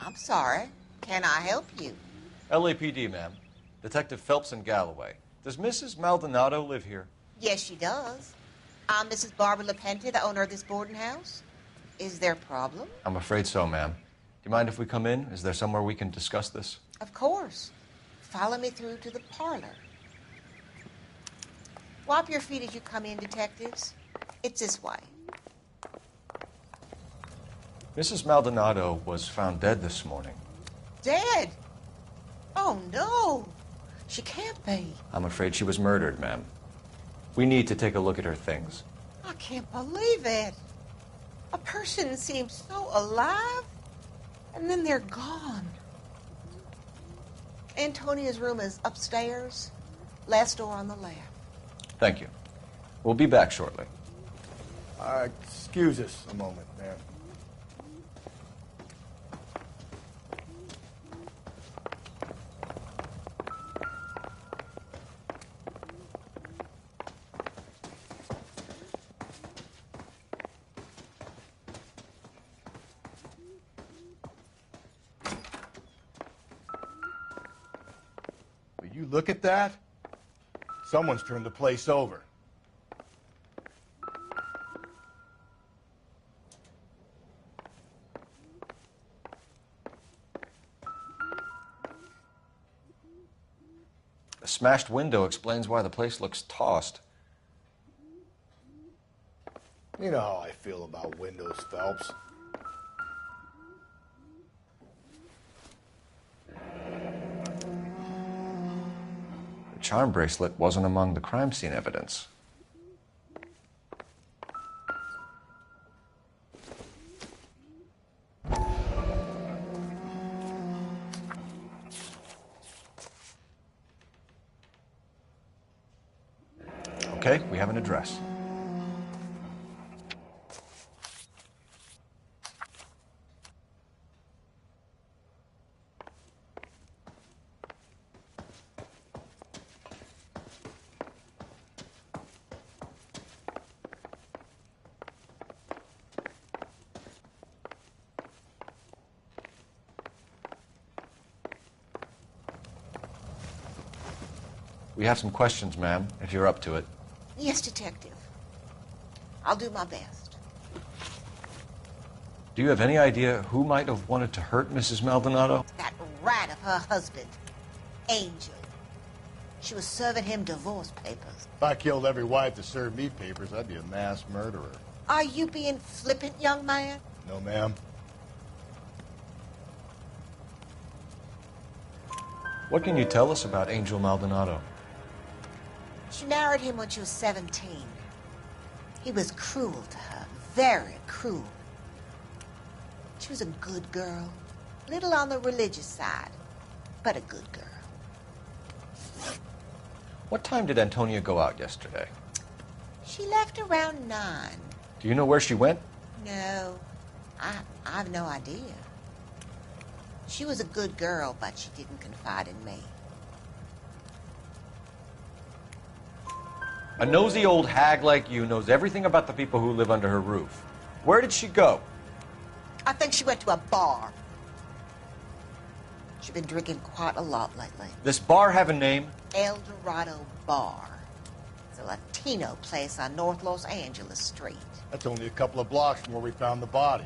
I'm sorry. Can I help you? LAPD, ma'am. Detective Phelps and Galloway. Does Mrs. Maldonado live here? Yes, she does. I'm Mrs. Barbara LaPenta, the owner of this boarding house. Is there a problem? I'm afraid so, ma'am. Do you mind if we come in? Is there somewhere we can discuss this? Of course. Follow me through to the parlor. Wipe your feet as you come in, detectives. It's this way. Mrs. Maldonado was found dead this morning. Dead? Oh, no. She can't be. I'm afraid she was murdered, ma'am. We need to take a look at her things. I can't believe it. A person seems so alive, and then they're gone. Antonia's room is upstairs, last door on the left. Thank you. We'll be back shortly. Excuse us a moment, ma'am. Will you look at that? Someone's turned the place over. The smashed window explains why the place looks tossed. You know how I feel about windows, Phelps. The charm bracelet wasn't among the crime scene evidence. Okay, we have an address. We have some questions, ma'am, if you're up to it. Yes, detective. I'll do my best. Do you have any idea who might have wanted to hurt Mrs. Maldonado? That rat of her husband, Angel. She was serving him divorce papers. If I killed every wife to serve me papers, I'd be a mass murderer. Are you being flippant, young man? No, ma'am. What can you tell us about Angel Maldonado? She married him when she was 17. He was cruel to her, very cruel. She was a good girl, little on the religious side, but a good girl. What time did Antonia go out yesterday? She left around 9. Do you know where she went? No, I've no idea. She was a good girl, but she didn't confide in me. A nosy old hag like you knows everything about the people who live under her roof. Where did she go? I think she went to a bar. She's been drinking quite a lot lately. This bar have a name? El Dorado Bar. It's a Latino place on North Los Angeles Street. That's only a couple of blocks from where we found the body.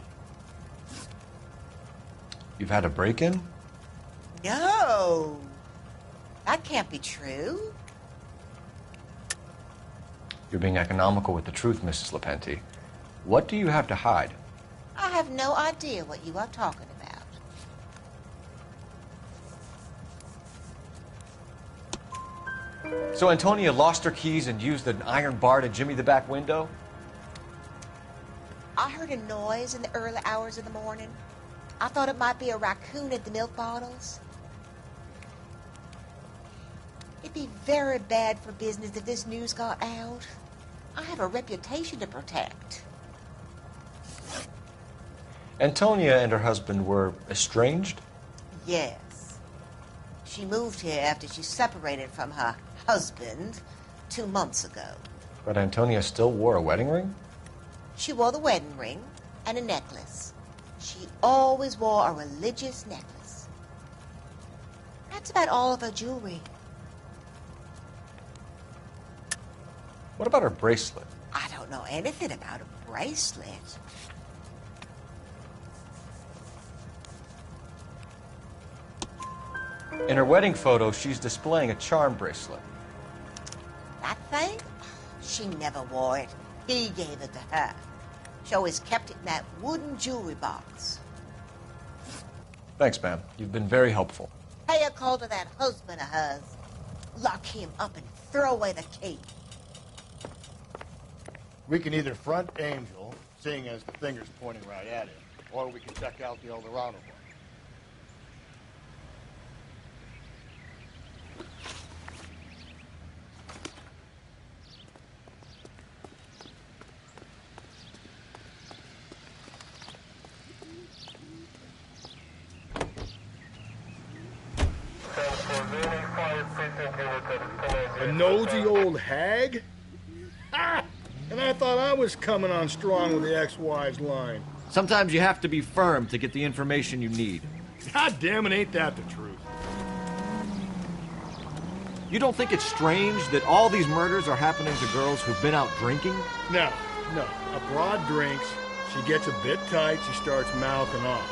You've had a break-in? No. That can't be true. You're being economical with the truth, Mrs. Lepenti. What do you have to hide? I have no idea what you are talking about. So Antonia lost her keys and used an iron bar to jimmy the back window? I heard a noise in the early hours of the morning. I thought it might be a raccoon at the milk bottles. It'd be very bad for business if this news got out. I have a reputation to protect. Antonia and her husband were estranged? Yes. She moved here after she separated from her husband 2 months ago. But Antonia still wore a wedding ring? She wore the wedding ring and a necklace. She always wore a religious necklace. That's about all of her jewelry. What about her bracelet? I don't know anything about a bracelet. In her wedding photo, she's displaying a charm bracelet. That thing? She never wore it. He gave it to her. She always kept it in that wooden jewelry box. Thanks, ma'am. You've been very helpful. Pay a call to that husband of hers. Lock him up and throw away the key. We can either front Angel, seeing as the finger's pointing right at him, or we can check out the El Dorado one. A nosy old hag? Ha! And I thought I was coming on strong with the ex-wives line. Sometimes you have to be firm to get the information you need. God damn it, ain't that the truth? You don't think it's strange that all these murders are happening to girls who've been out drinking? No. A broad drinks, she gets a bit tight, she starts mouthing off.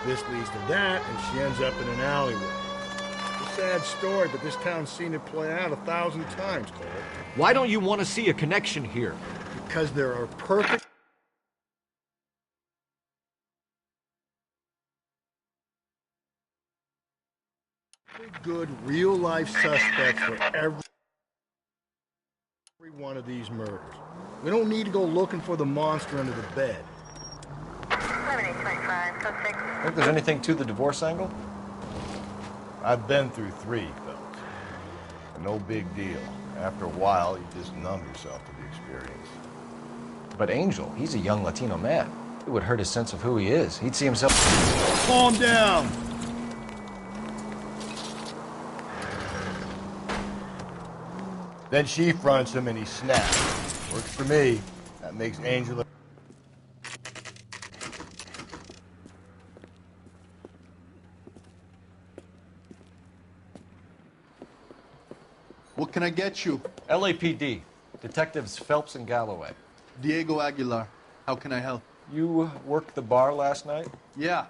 This leads to that, and she ends up in an alleyway. It's a sad story, but this town's seen it play out 1,000 times, Cole. Why don't you want to see a connection here? Because there are perfect... good real-life suspects for every one of these murders. We don't need to go looking for the monster under the bed. Think there's anything to the divorce angle? I've been through 3, fellas. No big deal. After a while, you just numb yourself to the experience. But Angel, he's a young Latino man. It would hurt his sense of who he is. He'd see himself... Calm down! Then she fronts him and he snaps. Works for me. That makes Angel... What can I get you? LAPD. Detectives Phelps and Galloway. Diego Aguilar. How can I help? You worked the bar last night? Yeah.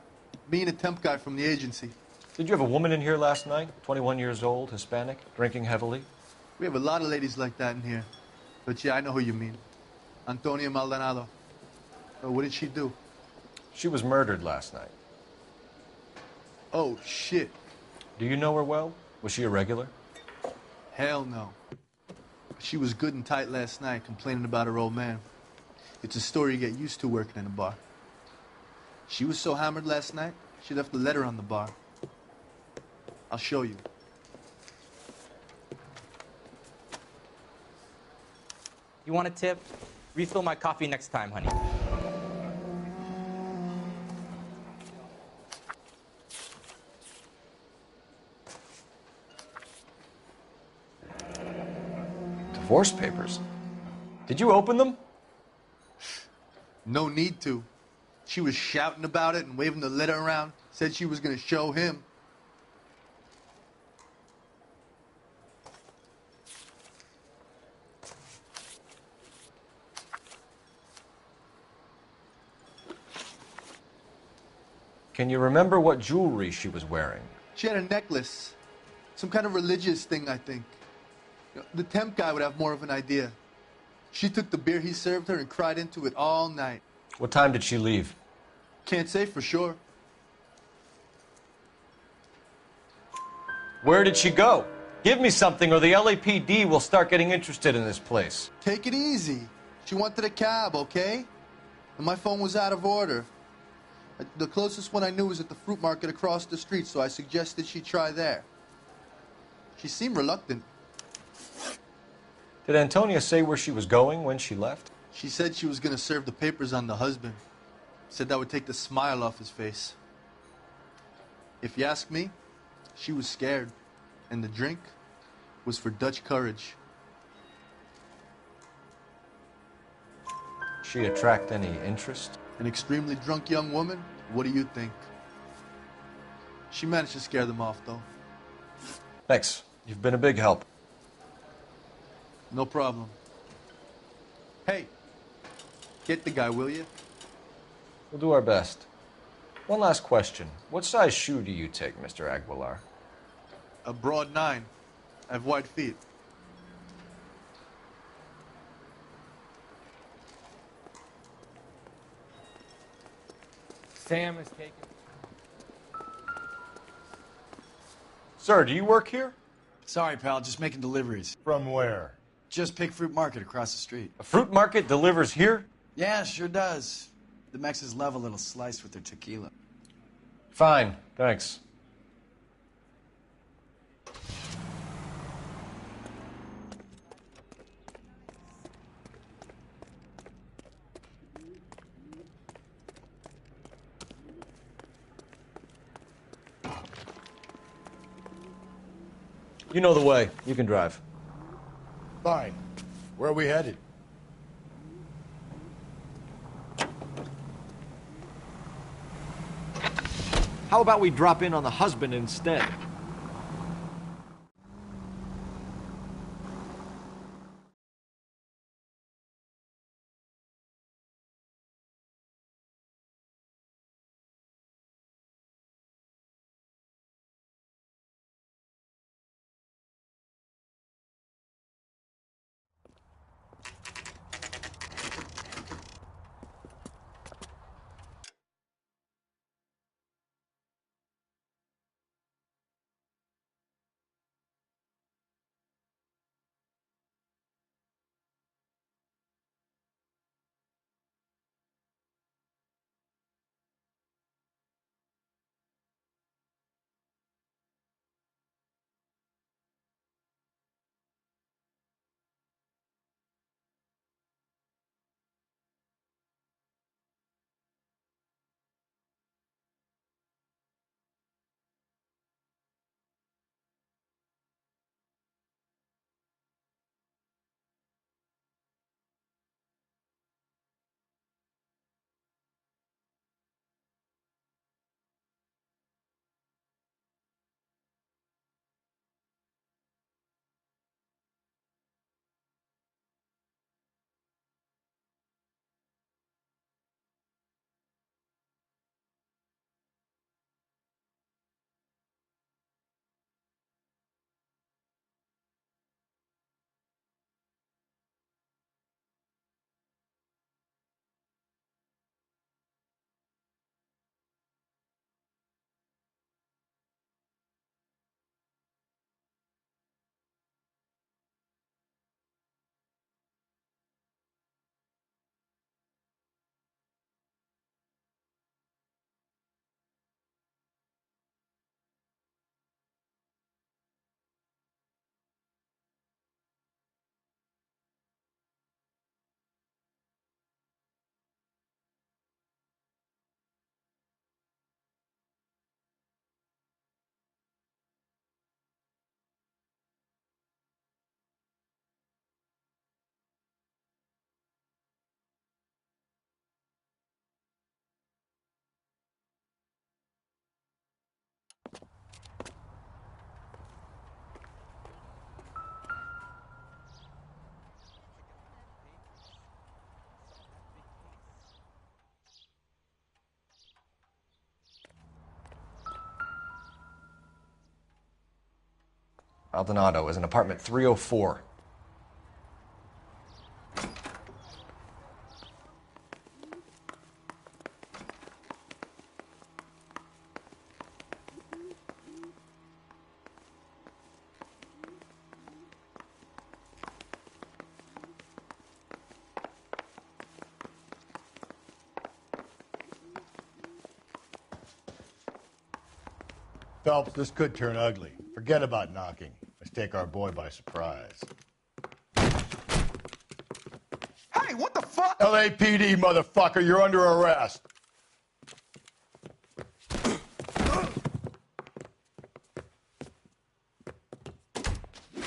Me and a temp guy from the agency. Did you have a woman in here last night? 21 years old, Hispanic, drinking heavily? We have a lot of ladies like that in here. But yeah, I know who you mean. Antonia Maldonado. So what did she do? She was murdered last night. Oh, shit. Do you know her well? Was she a regular? Hell no. She was good and tight last night, complaining about her old man. It's a story you get used to working in a bar. She was so hammered last night, she left a letter on the bar. I'll show you. You want a tip? Refill my coffee next time, honey. Divorce papers? Did you open them? No need to. She was shouting about it and waving the letter around. Said she was going to show him. Can you remember what jewelry she was wearing? She had a necklace. Some kind of religious thing, I think. The temp guy would have more of an idea. She took the beer he served her and cried into it all night. What time did she leave? Can't say for sure. Where did she go? Give me something or the LAPD will start getting interested in this place. Take it easy. She wanted a cab, okay? And my phone was out of order. The closest one I knew was at the fruit market across the street, so I suggested she try there. She seemed reluctant. Did Antonia say where she was going when she left? She said she was going to serve the papers on the husband. Said that would take the smile off his face. If you ask me, she was scared. And the drink was for Dutch courage. She attract any interest? An extremely drunk young woman? What do you think? She managed to scare them off, though. Thanks. You've been a big help. No problem. Hey, get the guy, will you? We'll do our best. One last question. What size shoe do you take, Mr. Aguilar? A broad 9. I have wide feet. Sam is taking... Sir, do you work here? Sorry, pal, just making deliveries. From where? Just Pick Fruit Market across the street. A fruit market delivers here? Yeah, sure does. The Mexes love a little slice with their tequila. Fine, thanks. You know the way. You can drive. Fine. Where are we headed? How about we drop in on the husband instead? Maldonado is in apartment 304. Phelps, this could turn ugly. Forget about knocking. Let's take our boy by surprise. Hey, what the fuck? LAPD, motherfucker, you're under arrest.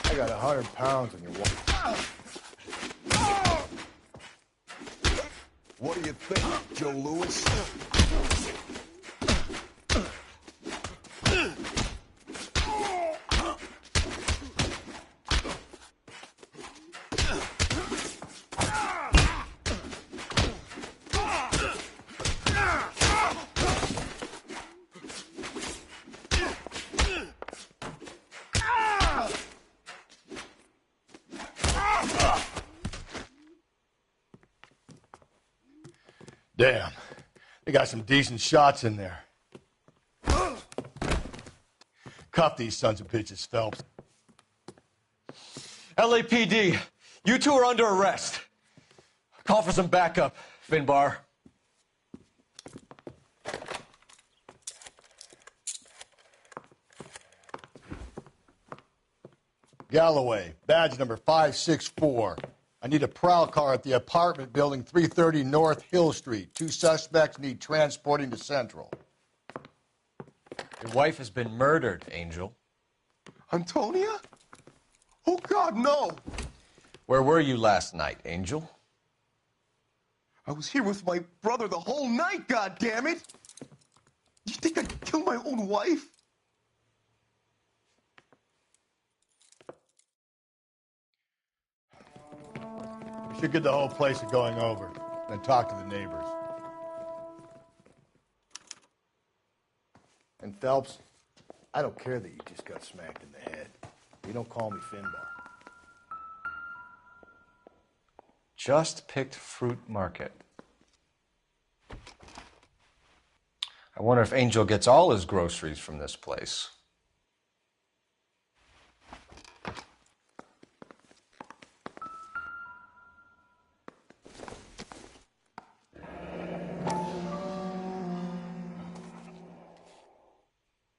I got 100 pounds on your wall. What do you think, Joe Louis? Damn, they got some decent shots in there. Cuff these sons of bitches, Phelps. LAPD, you two are under arrest. Call for some backup, Finbar. Galloway, badge number 564. I need a prowl car at the apartment building 330 North Hill Street. 2 suspects need transporting to Central. Your wife has been murdered, Angel. Antonia? Oh, God, no! Where were you last night, Angel? I was here with my brother the whole night, goddammit! You think I'd kill my own wife? We should get the whole place going over, then talk to the neighbors. And Phelps, I don't care that you just got smacked in the head. You don't call me Finbar. Just picked Fruit Market. I wonder if Angel gets all his groceries from this place.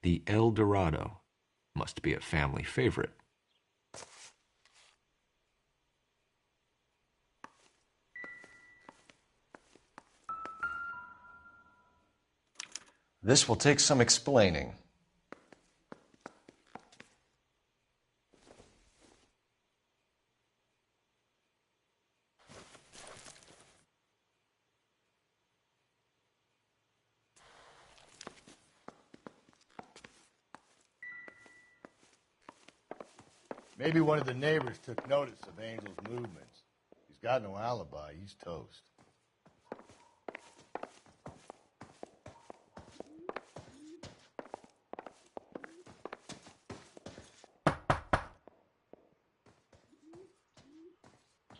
The El Dorado must be a family favorite. This will take some explaining. Maybe one of the neighbors took notice of Angel's movements. He's got no alibi. He's toast.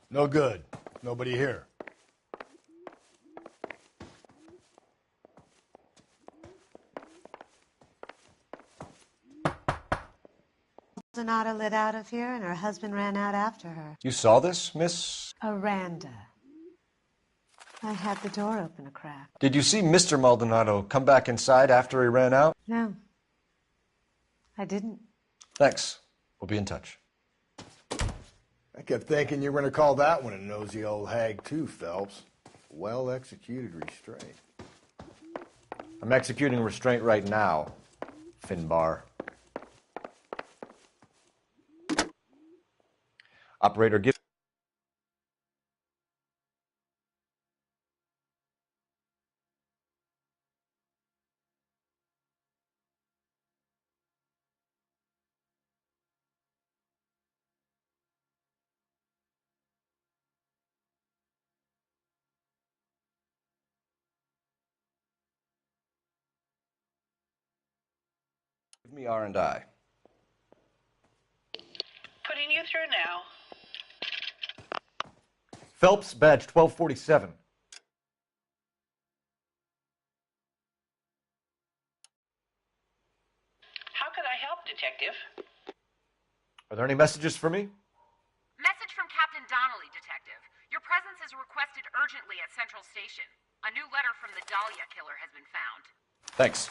No good. Nobody here. Donata lit out of here, and her husband ran out after her. You saw this, Miss? Aranda. I had the door open a crack. Did you see Mr. Maldonado come back inside after he ran out? No, I didn't. Thanks. We'll be in touch. I kept thinking you were going to call that one a nosy old hag too, Phelps. Well-executed restraint. I'm executing restraint right now, Finbar. Operator, give... Give me R&I. through now. Phelps, badge 1247. How could I help, Detective? Are there any messages for me? Message from Captain Donnelly, Detective. Your presence is requested urgently at Central Station. A new letter from the Dahlia killer has been found. Thanks.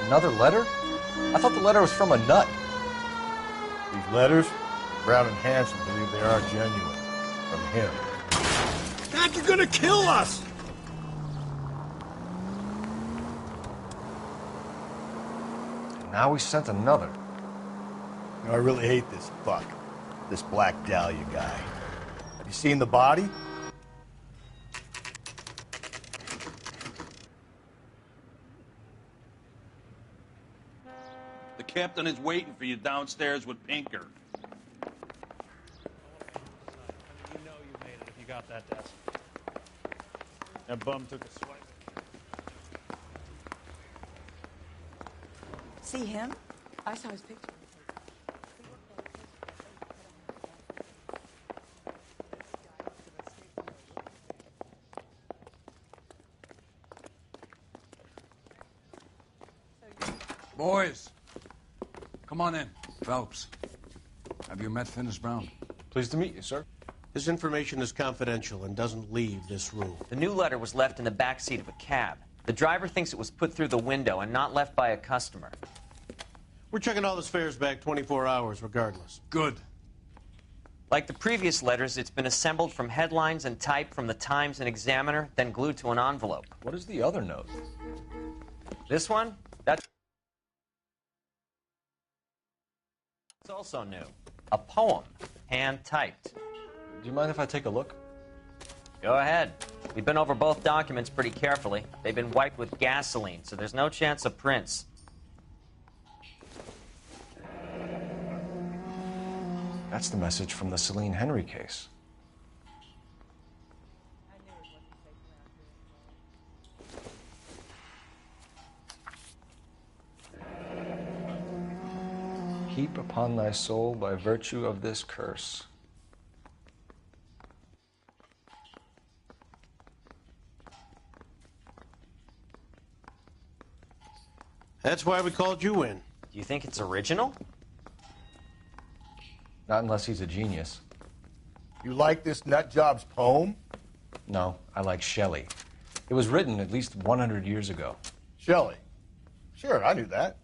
Another letter? I thought the letter was from a nut. These letters, Brown and Hanson believe they are genuine. From him. Dad, you're gonna kill us! Now we sent another. You know, I really hate this fuck. This Black Dahlia guy. Have you seen the body? The captain is waiting for you downstairs with Pinker. You know you made it if you got that desk. That bum took a swipe. See him? I saw his picture. Boys, come on in. Phelps, have you met Finis Brown? Pleased to meet you, sir. This information is confidential and doesn't leave this room. The new letter was left in the back seat of a cab. The driver thinks it was put through the window and not left by a customer. We're checking all his fares back 24 hours regardless. Good. Like the previous letters, it's been assembled from headlines and type from the Times and Examiner, then glued to an envelope. What is the other note? This one? That's also new. A poem, hand-typed. Do you mind if I take a look? Go ahead. We've been over both documents pretty carefully. They've been wiped with gasoline, so there's no chance of prints. That's the message from the Celine Henry case. Heap upon thy soul by virtue of this curse. That's why we called you in. Do you think it's original? Not unless he's a genius. You like this nutjob's poem? No, I like Shelley. It was written at least 100 years ago. Shelley? Sure, I knew that.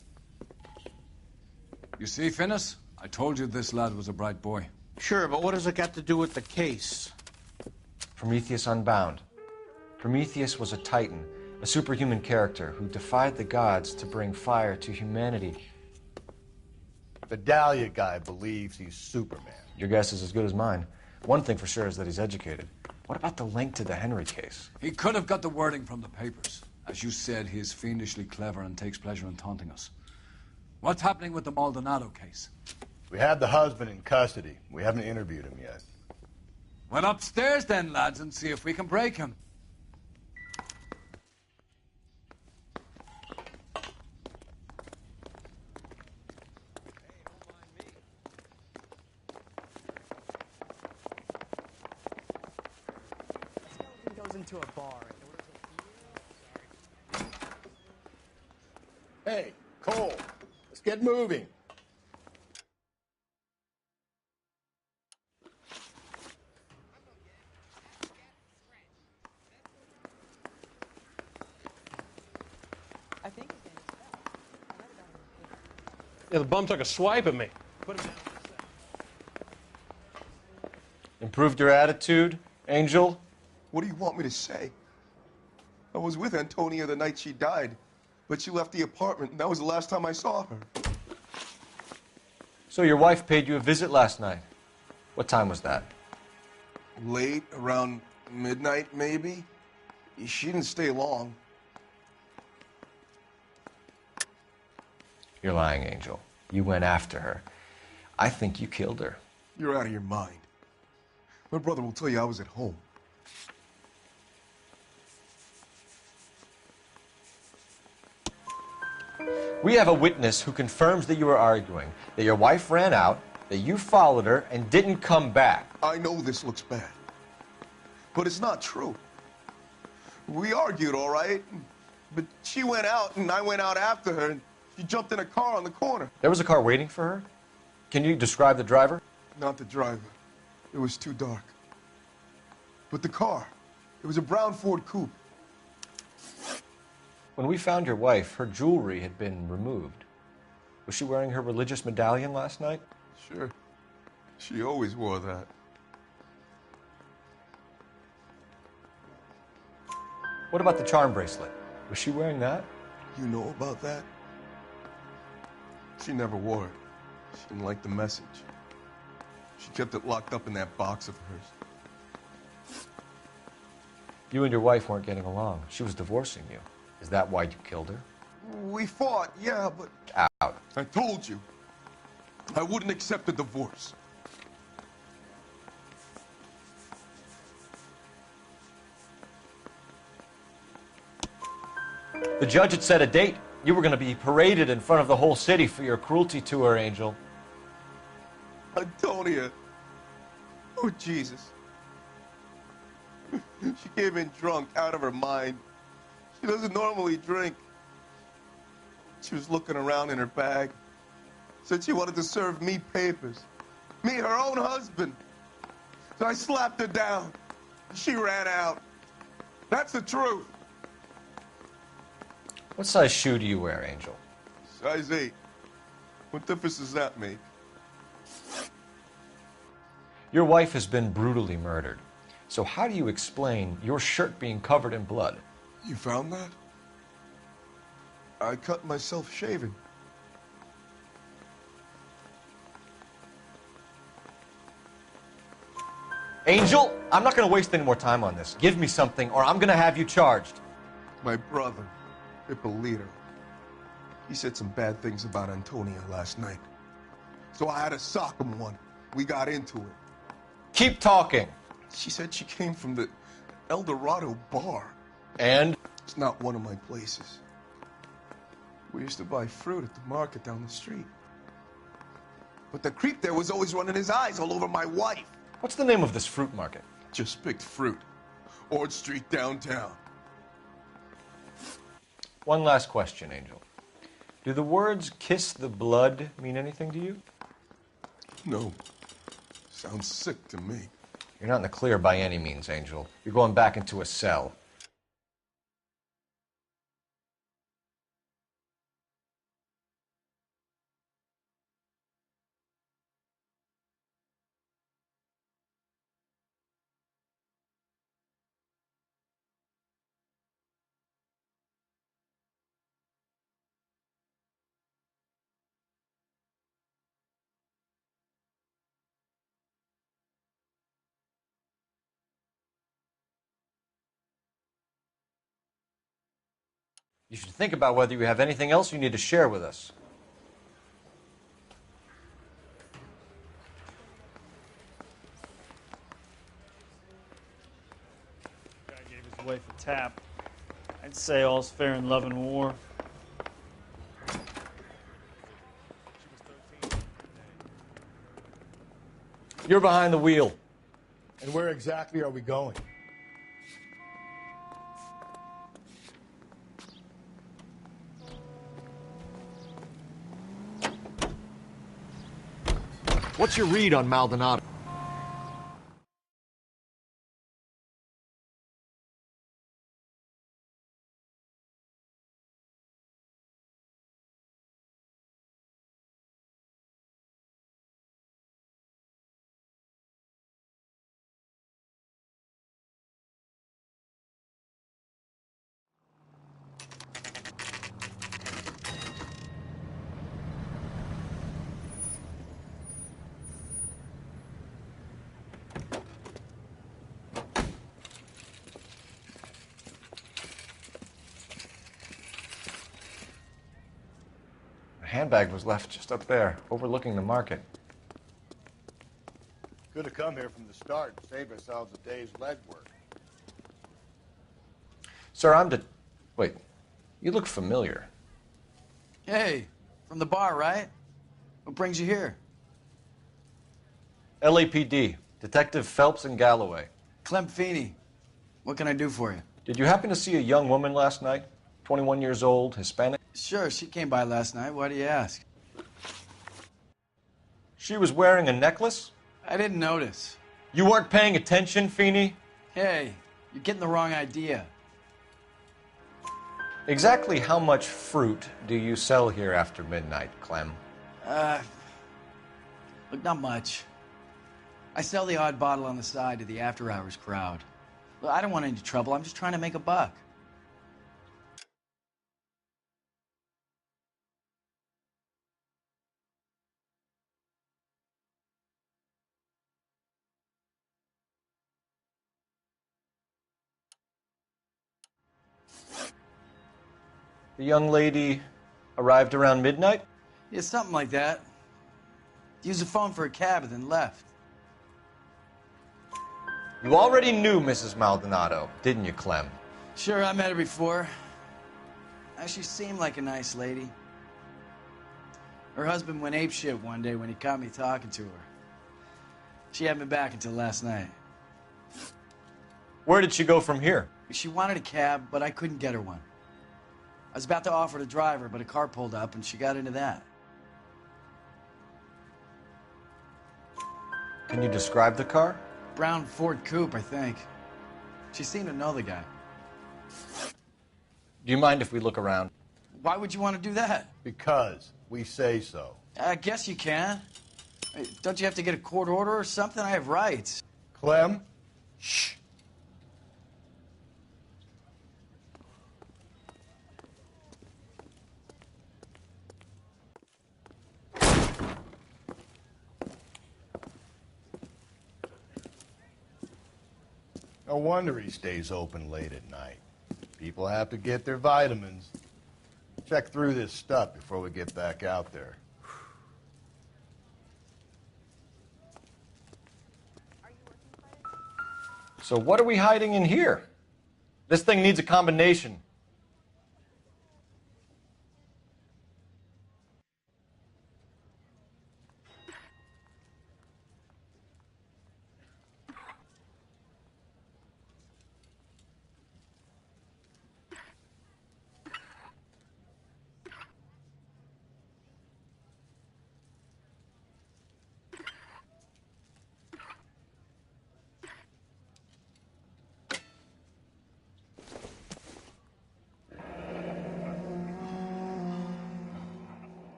You see, Finis? I told you this lad was a bright boy. Sure, but what has it got to do with the case? Prometheus Unbound. Prometheus was a titan, a superhuman character who defied the gods to bring fire to humanity. The Dahlia guy believes he's Superman. Your guess is as good as mine. One thing for sure is that he's educated. What about the link to the Henry case? He could have got the wording from the papers. As you said, he is fiendishly clever and takes pleasure in taunting us. What's happening with the Maldonado case? We have the husband in custody. We haven't interviewed him yet. Well, upstairs then, lads, and see if we can break him. Goes into a bar. Hey, Cole, let's get moving. Yeah, the bum took a swipe at me. Put him down. Improved your attitude, Angel? What do you want me to say? I was with Antonia the night she died, but she left the apartment, and that was the last time I saw her. So your wife paid you a visit last night. What time was that? Late, around midnight, maybe? She didn't stay long. You're lying, Angel. You went after her. I think you killed her. You're out of your mind. My brother will tell you I was at home. We have a witness who confirms that you were arguing, that your wife ran out, that you followed her, and didn't come back. I know this looks bad, but it's not true. We argued, all right, but she went out, and I went out after her, and she jumped in a car on the corner. There was a car waiting for her? Can you describe the driver? Not the driver. It was too dark. But the car, it was a brown Ford coupe. When we found your wife, her jewelry had been removed. Was she wearing her religious medallion last night? Sure. She always wore that. What about the charm bracelet? Was she wearing that? You know about that? She never wore it. She didn't like the message. She kept it locked up in that box of hers. You and your wife weren't getting along. She was divorcing you. Is that why you killed her? We fought, yeah, but... Out. I told you. I wouldn't accept a divorce. The judge had set a date. You were going to be paraded in front of the whole city for your cruelty to her, Angel. Antonia. Oh, Jesus. She came in drunk, out of her mind. She doesn't normally drink. She was looking around in her bag. Said she wanted to serve me papers. Me, her own husband. So I slapped her down. She ran out. That's the truth. What size shoe do you wear, Angel? Size 8. What difference does that make? Your wife has been brutally murdered. So how do you explain your shirt being covered in blood? You found that? I cut myself shaving. Angel, I'm not going to waste any more time on this. Give me something or I'm going to have you charged. My brother, Ippolito, he said some bad things about Antonia last night. So I had to sock him one. We got into it. Keep talking. She said she came from the El Dorado bar. And? It's not one of my places. We used to buy fruit at the market down the street. But the creep there was always running his eyes all over my wife. What's the name of this fruit market? Just picked fruit. Ord Street downtown. One last question, Angel. Do the words kiss the blood mean anything to you? No. Sounds sick to me. You're not in the clear by any means, Angel. You're going back into a cell. You should think about whether you have anything else you need to share with us. Guy gave his wife a tap. I'd say all's fair in love and war. You're behind the wheel. And where exactly are we going? What's your read on Maldonado? handbag was left just up there, overlooking the market. Could have come here from the start and saved ourselves a day's legwork. Sir, Wait, you look familiar. Hey, from the bar, right? What brings you here? LAPD, Detective Phelps and Galloway. Clem Feeney. What can I do for you? Did you happen to see a young woman last night? 21 years old, Hispanic? Sure, she came by last night. Why do you ask? She was wearing a necklace? I didn't notice. You weren't paying attention, Feeney? Hey, you're getting the wrong idea. Exactly how much fruit do you sell here after midnight, Clem? Look, not much. I sell the odd bottle on the side to the after-hours crowd. Look, I don't want any trouble. I'm just trying to make a buck. The young lady arrived around midnight? Yeah, something like that. Used the phone for a cab and then left. You already knew Mrs. Maldonado, didn't you, Clem? Sure, I met her before. She seemed like a nice lady. Her husband went apeshit one day when he caught me talking to her. She hadn't been back until last night. Where did she go from here? She wanted a cab, but I couldn't get her one. I was about to offer to drive her, but a car pulled up and she got into that. Can you describe the car? Brown Ford Coupe, I think. She seemed to know the guy. Do you mind if we look around? Why would you want to do that? Because we say so. I guess you can. Don't you have to get a court order or something? I have rights. Clem? Shh. No wonder he stays open late at night. People have to get their vitamins. Check through this stuff before we get back out there. So what are we hiding in here? This thing needs a combination.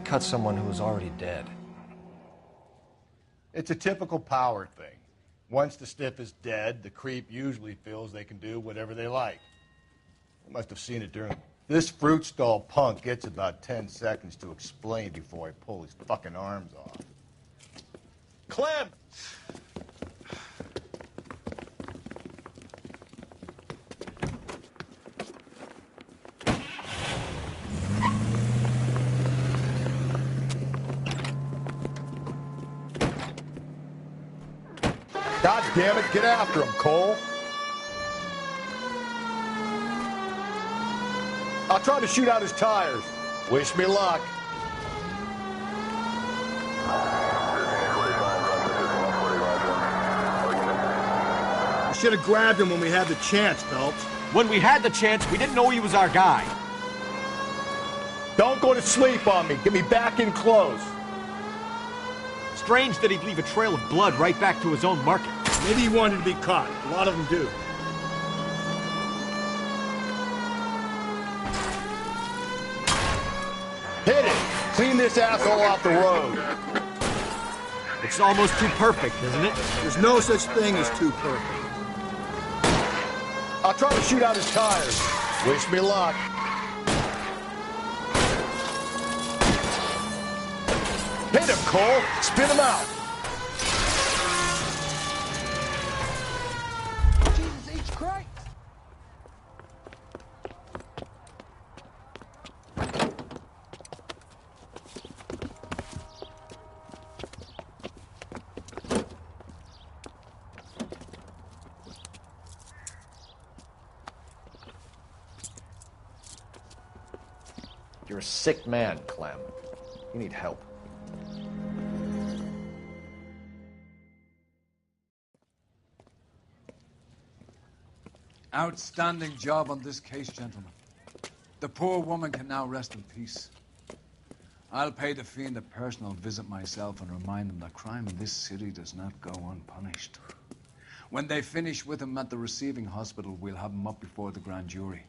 Cut someone who is already dead. It's a typical power thing. Once the stiff is dead, the creep usually feels they can do whatever they like. You must have seen it during... This fruit stall punk gets about 10 seconds to explain before I pull his fucking arms off. Clem! God damn it, get after him, Cole. I'll try to shoot out his tires. Wish me luck. We should have grabbed him when we had the chance, Phelps. When we had the chance, we didn't know he was our guy. Don't go to sleep on me. Get me back in close. Strange that he'd leave a trail of blood right back to his own market. Maybe he wanted to be caught. A lot of them do. Hit it! Clean clean this asshole off the road. It's almost too perfect, isn't it? There's no such thing as too perfect. I'll try to shoot out his tires. Wish me luck. Hit him, Cole. Spin him out. Jesus H. Christ! You're a sick man, Clem. You need help. Outstanding job on this case, gentlemen. The poor woman can now rest in peace. I'll pay the fiend a personal visit myself and remind him that crime in this city does not go unpunished. When they finish with him at the receiving hospital, we'll have him up before the grand jury.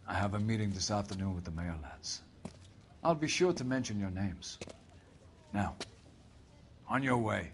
I have a meeting this afternoon with the mayor lads. I'll be sure to mention your names. Now, on your way.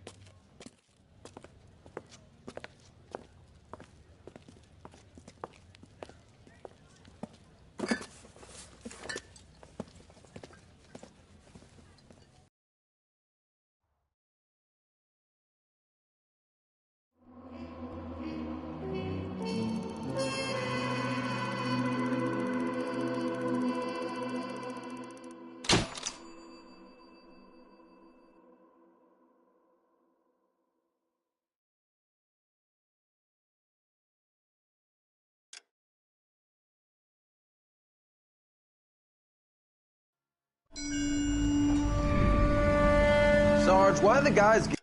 Sarge, why the guys get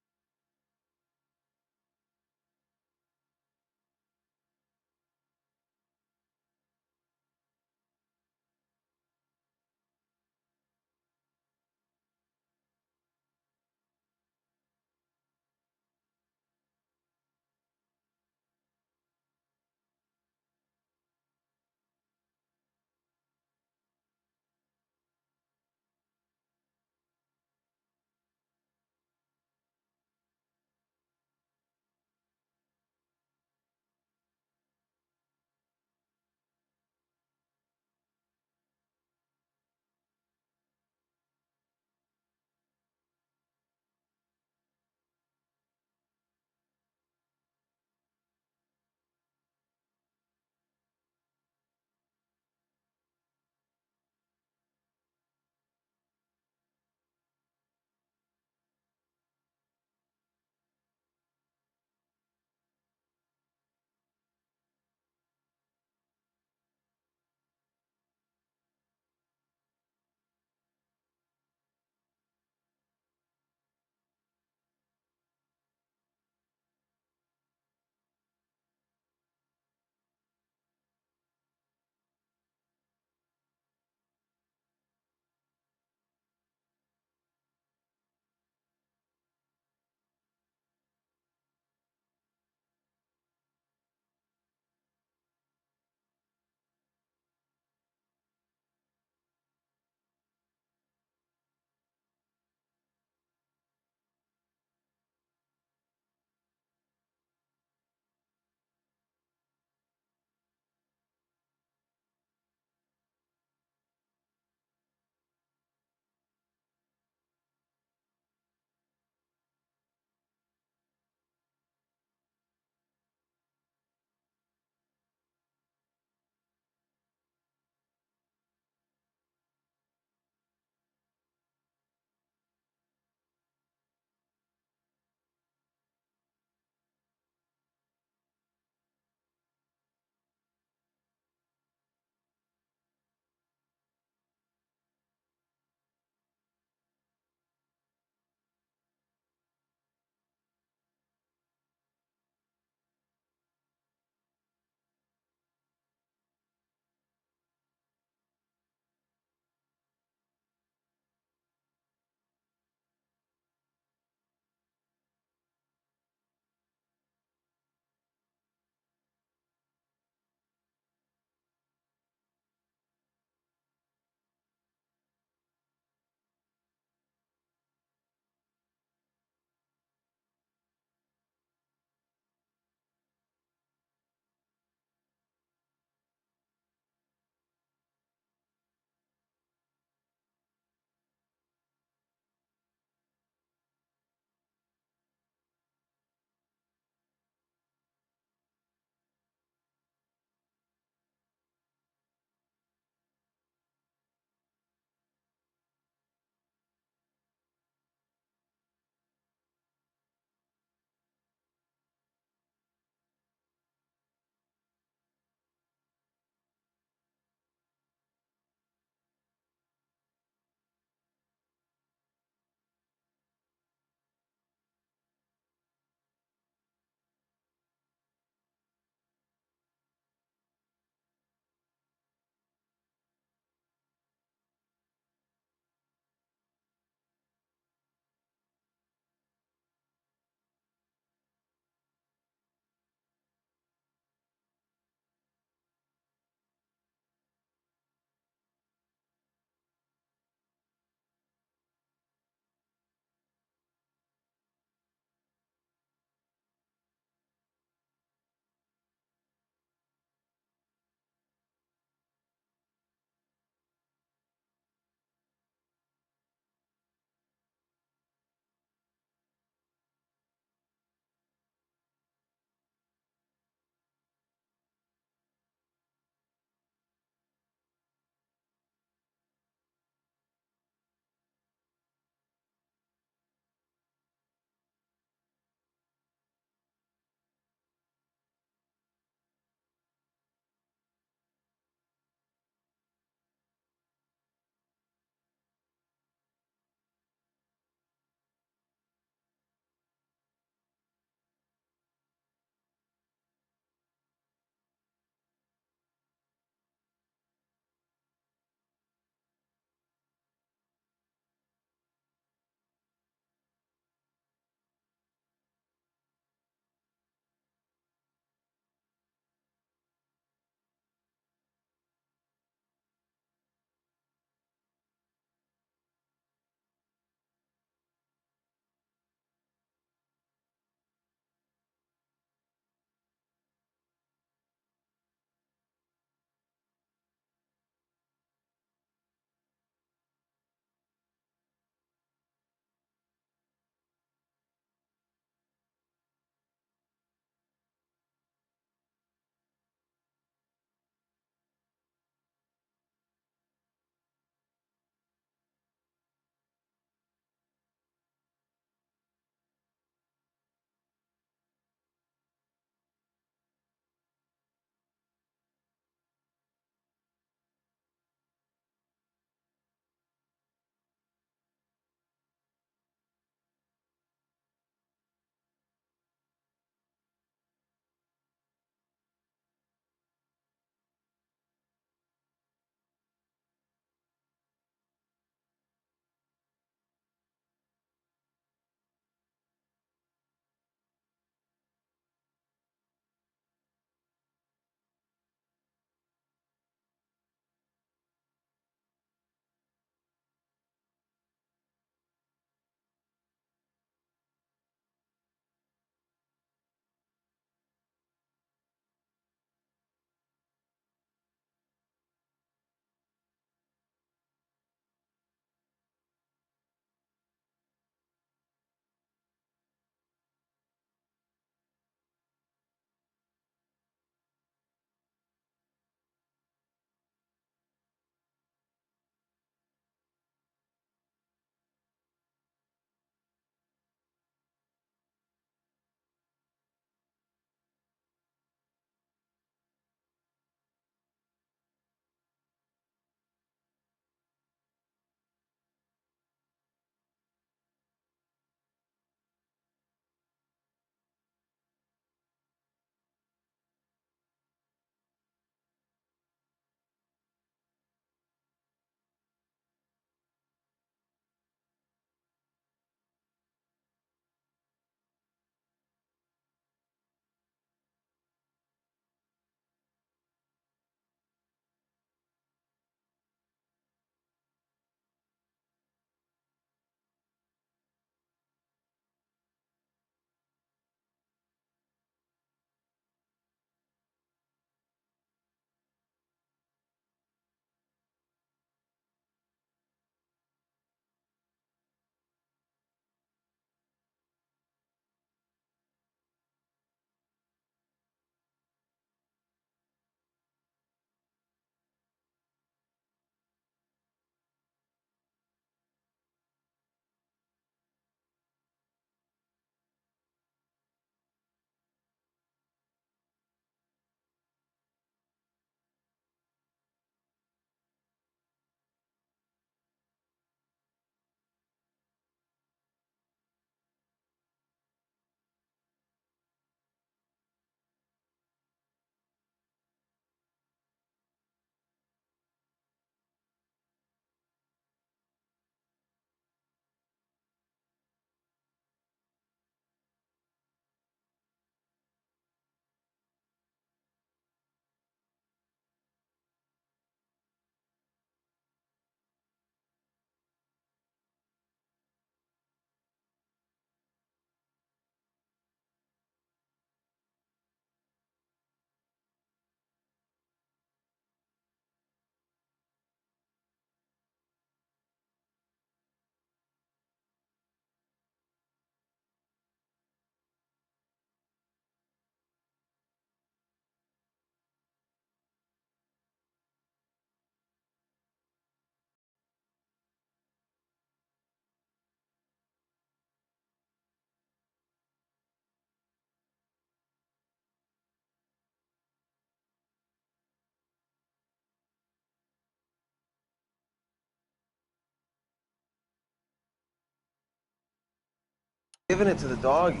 Giving it to the doggies.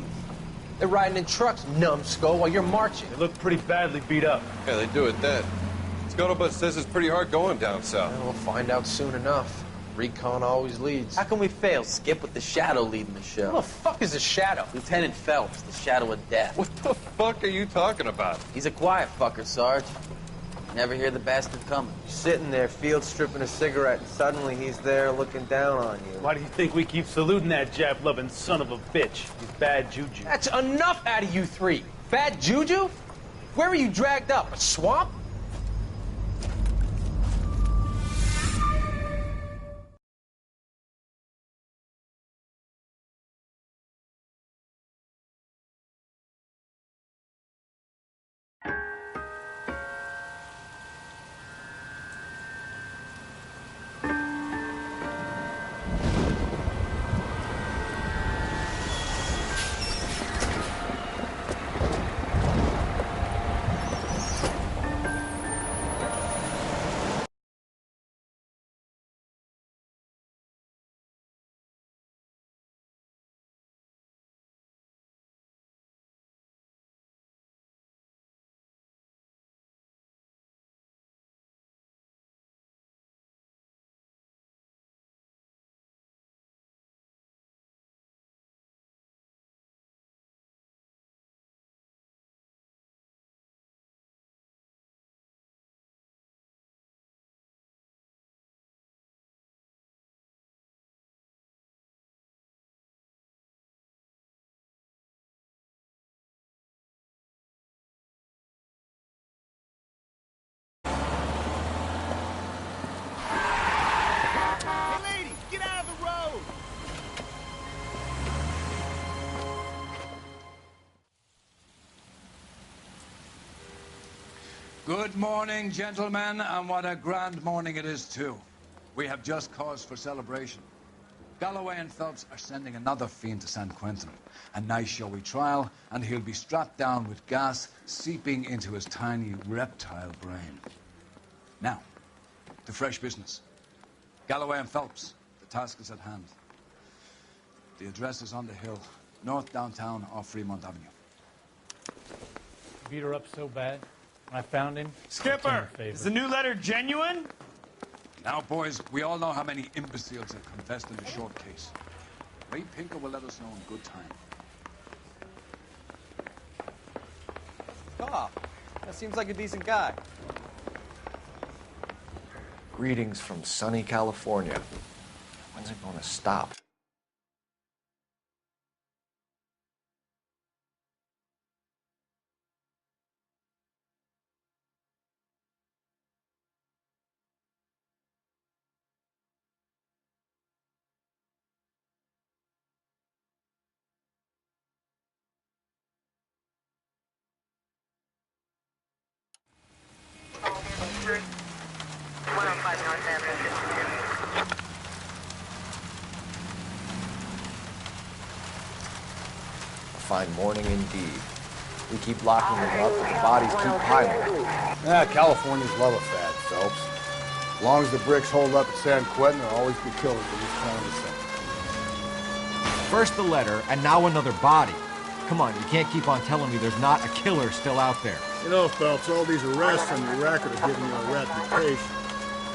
They're riding in trucks, numbskull, while you're marching. They look pretty badly beat up. Yeah, they do it then. Scuttlebutt says it's pretty hard going down south. Well, we'll find out soon enough. Recon always leads. How can we fail, Skip, with the Shadow leading the show? Who the fuck is the Shadow? Lieutenant Phelps, the Shadow of Death. What the fuck are you talking about? He's a quiet fucker, Sarge. Never hear the bastard coming. You're sitting there, field stripping a cigarette, and suddenly he's there looking down on you. Why do you think we keep saluting that Jap-loving son of a bitch? He's bad juju. That's enough out of you three. Bad juju? Where were you dragged up? A swamp? Good morning, gentlemen, and what a grand morning it is, too. We have just cause for celebration. Galloway and Phelps are sending another fiend to San Quentin. A nice showy trial, and he'll be strapped down with gas seeping into his tiny reptile brain. Now, to fresh business. Galloway and Phelps, the task is at hand. The address is on the hill, north downtown off Fremont Avenue. Beat her up so bad. I found him. Skipper, is the new letter genuine? Now, boys, we all know how many imbeciles have confessed in the short case. Ray Pinker will let us know in good time. Oh, that seems like a decent guy. Greetings from sunny California. When's it going to stop? Fine morning indeed. We keep locking them up, and the bodies keep piling. Yeah, Californians love a fad, Phelps. As long as the bricks hold up at San Quentin, there'll always be killers in this town to send. First the letter, and now another body. Come on, you can't keep on telling me there's not a killer still out there. You know, Phelps, all these arrests on your record are giving you a reputation.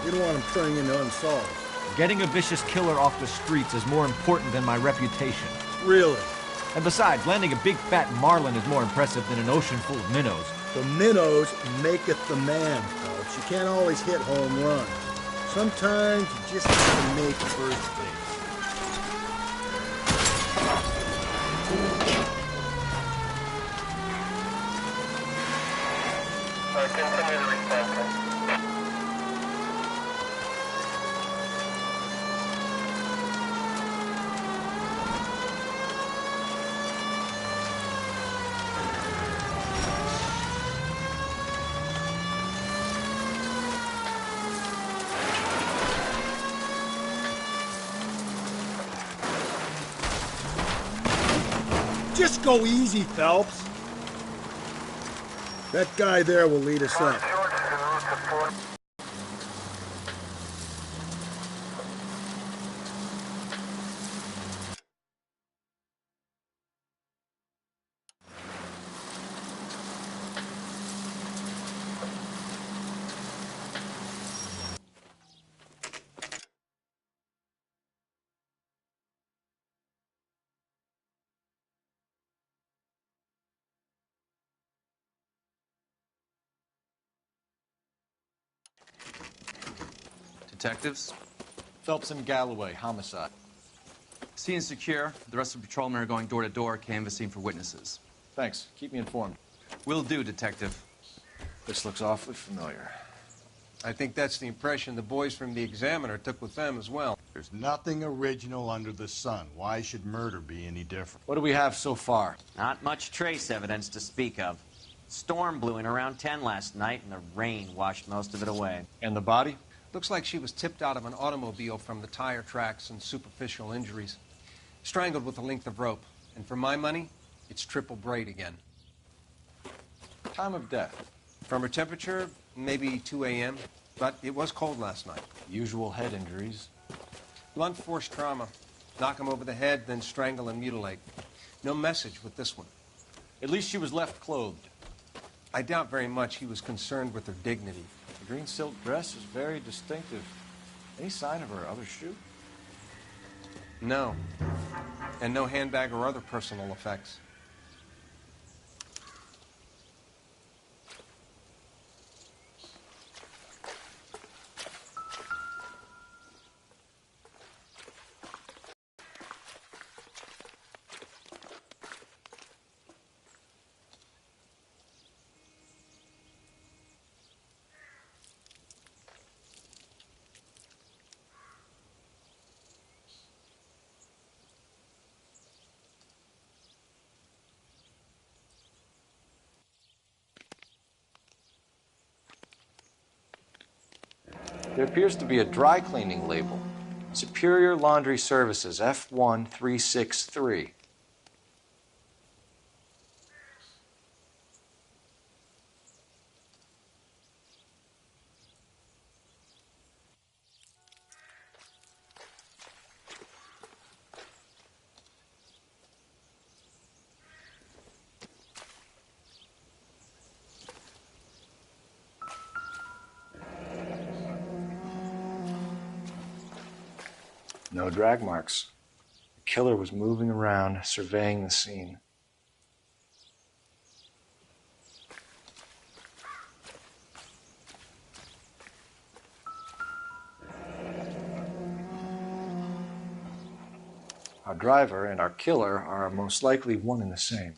You don't want them turning into unsolved. Getting a vicious killer off the streets is more important than my reputation. Really? And besides, landing a big fat marlin is more impressive than an ocean full of minnows. The minnows maketh the man, Phelps. You can't always hit home runs. Sometimes you just have to make first base. Continue the response. Just go easy, Phelps. That guy there will lead us up. Detectives? Phelps and Galloway, homicide. Scene secure. The rest of the patrolmen are going door to door, canvassing for witnesses. Thanks. Keep me informed. Will do, Detective. This looks awfully familiar. I think that's the impression the boys from the Examiner took with them as well. There's nothing original under the sun. Why should murder be any different? What do we have so far? Not much trace evidence to speak of. Storm blew in around 10 last night, and the rain washed most of it away. And the body? Looks like she was tipped out of an automobile from the tire tracks and superficial injuries. Strangled with a length of rope. And for my money, it's triple braid again. Time of death? From her temperature, maybe 2 a.m., but it was cold last night. Usual head injuries. Blunt force trauma. Knock him over the head, then strangle and mutilate. No message with this one. At least she was left clothed. I doubt very much he was concerned with her dignity. The green silk dress is very distinctive. Any sign of her other shoe? No. And no handbag or other personal effects. There appears to be a dry cleaning label. Superior Laundry Services, F1363. No drag marks. The killer was moving around, surveying the scene. Our driver and our killer are most likely one and the same.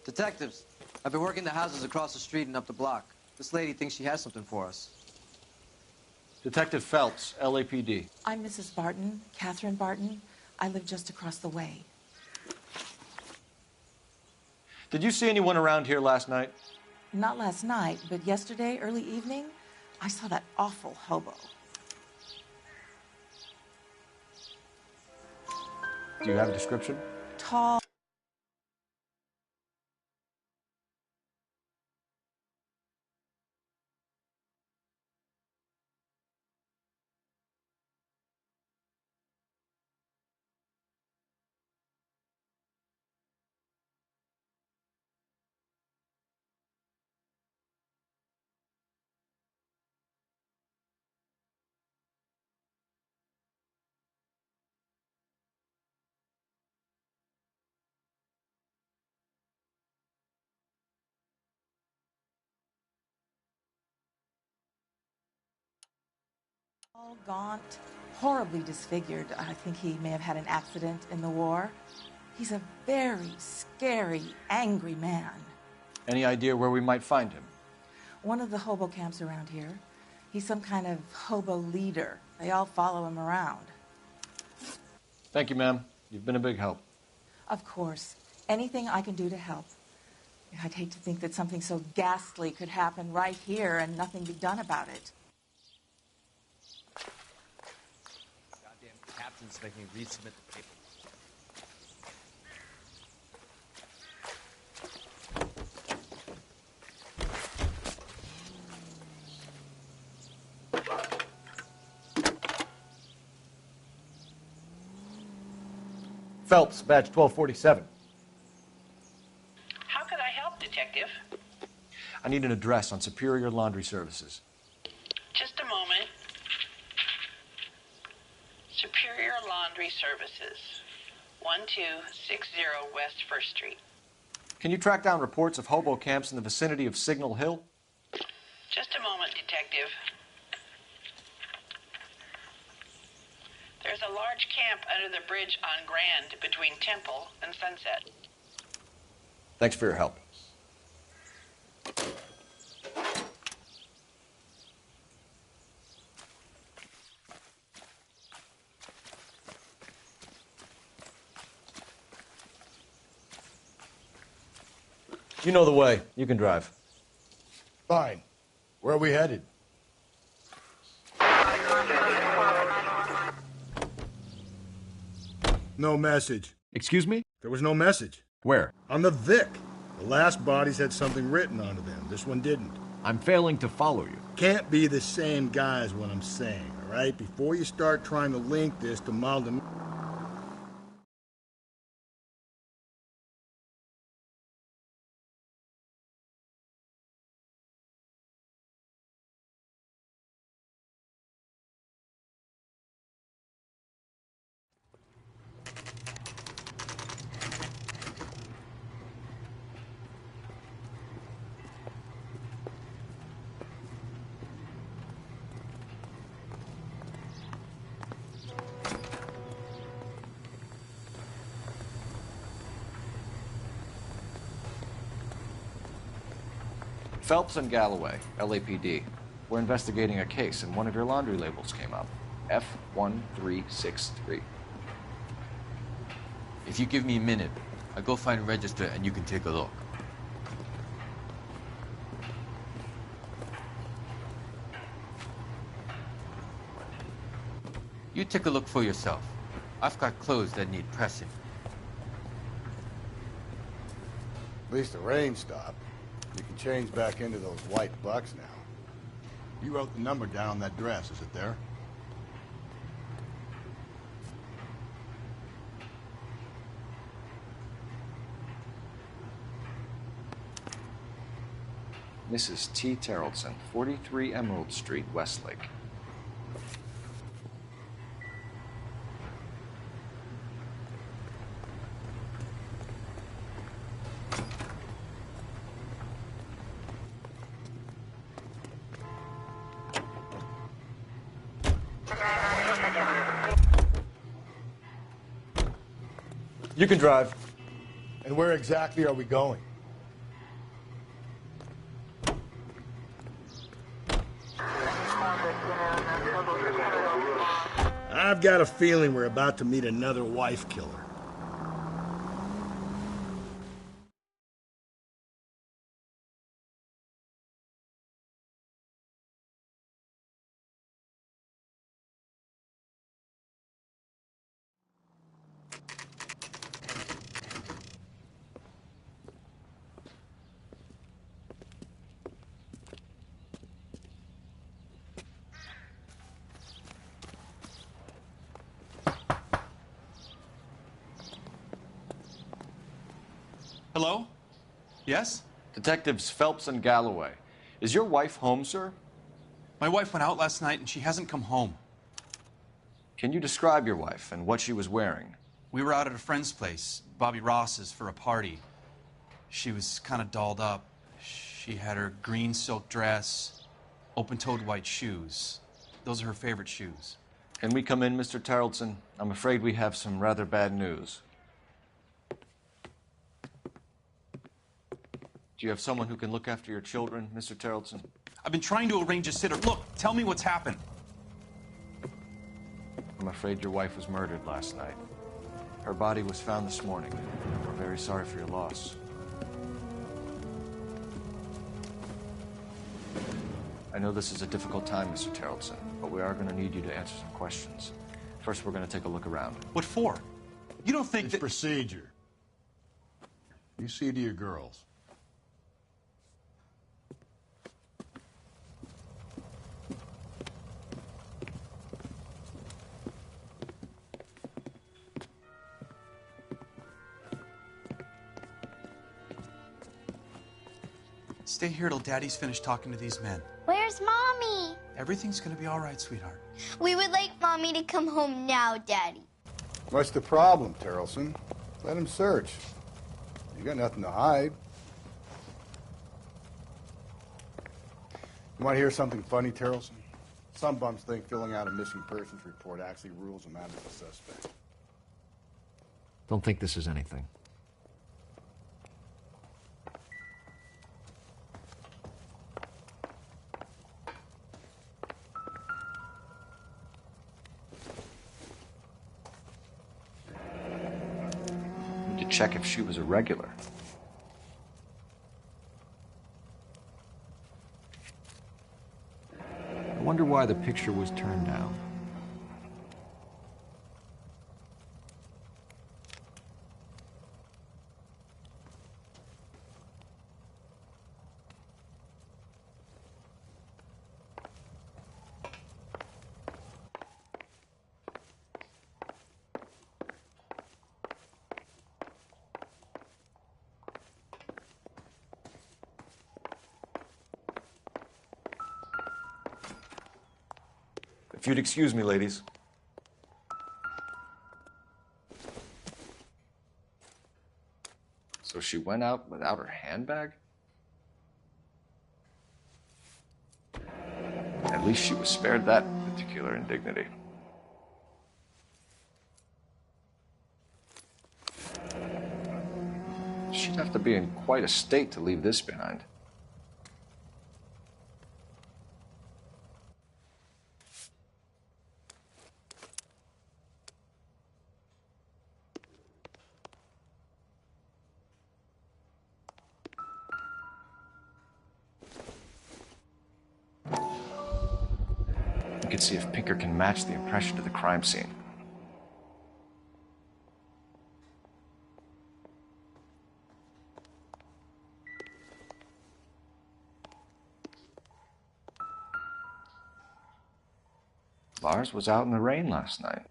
Detectives, I've been working the houses across the street and up the block. This lady thinks she has something for us. Detective Phelps, LAPD. I'm Mrs. Barton, Catherine Barton. I live just across the way. Did you see anyone around here last night? Not last night, but yesterday, early evening, I saw that awful hobo. Do you have a description? Tall. All gaunt, horribly disfigured. I think he may have had an accident in the war. He's a very scary, angry man. Any idea where we might find him? One of the hobo camps around here. He's some kind of hobo leader. They all follow him around. Thank you, ma'am. You've been a big help. Of course. Anything I can do to help. I'd hate to think that something so ghastly could happen right here and nothing be done about it. Goddamn captain's making me resubmit the paper. Phelps, badge 1247. How could I help, Detective? I need an address on Superior Laundry Services. Just a moment. Superior Laundry Services, 1260 West 1st Street. Can you track down reports of hobo camps in the vicinity of Signal Hill? Just a moment, Detective. There's a large camp under the bridge on Grand between Temple and Sunset. Thanks for your help. You know the way. You can drive. Fine. Where are we headed? No message. Excuse me? There was no message. Where? On the Vic. The last bodies had something written onto them. This one didn't. I'm failing to follow you. Can't be the same guy is what I'm saying, all right? Before you start trying to link this to Malden... Phelps and Galloway, LAPD. We're investigating a case, and one of your laundry labels came up. F1363. If you give me a minute, I'll go find a register and you can take a look. You take a look for yourself. I've got clothes that need pressing. At least the rain stopped. You can change back into those white bucks now. You wrote the number down on that dress, is it there? Mrs. T. Terrellson, 43 Emerald Street, Westlake. You can drive. And where exactly are we going? I've got a feeling we're about to meet another wife killer. Hello? Yes? Detectives Phelps and Galloway. Is your wife home, sir? My wife went out last night and she hasn't come home. Can you describe your wife and what she was wearing? We were out at a friend's place, Bobby Ross's, for a party. She was kind of dolled up. She had her green silk dress, open-toed white shoes. Those are her favorite shoes. Can we come in, Mr. Terrellson? I'm afraid we have some rather bad news. Do you have someone who can look after your children, Mr. Terrellson? I've been trying to arrange a sitter. Look, tell me what's happened. I'm afraid your wife was murdered last night. Her body was found this morning. We're very sorry for your loss. I know this is a difficult time, Mr. Terrellson, but we are going to need you to answer some questions. First, we're going to take a look around. What for? You don't think it's procedure. You see to your girls. Stay here till Daddy's finished talking to these men. Where's Mommy? Everything's gonna be all right, sweetheart. We would like Mommy to come home now, Daddy. What's the problem, Terrelson? Let him search. You got nothing to hide. You want to hear something funny, Terrelson? Some bums think filling out a missing persons report actually rules them out as a suspect. Don't think this is anything. Need to check if she was a regular. I wonder why the picture was turned down. If you'd excuse me, ladies. So she went out without her handbag? At least she was spared that particular indignity. She'd have to be in quite a state to leave this behind. We can see if Pinker can match the impression to the crime scene. Lars was out in the rain last night.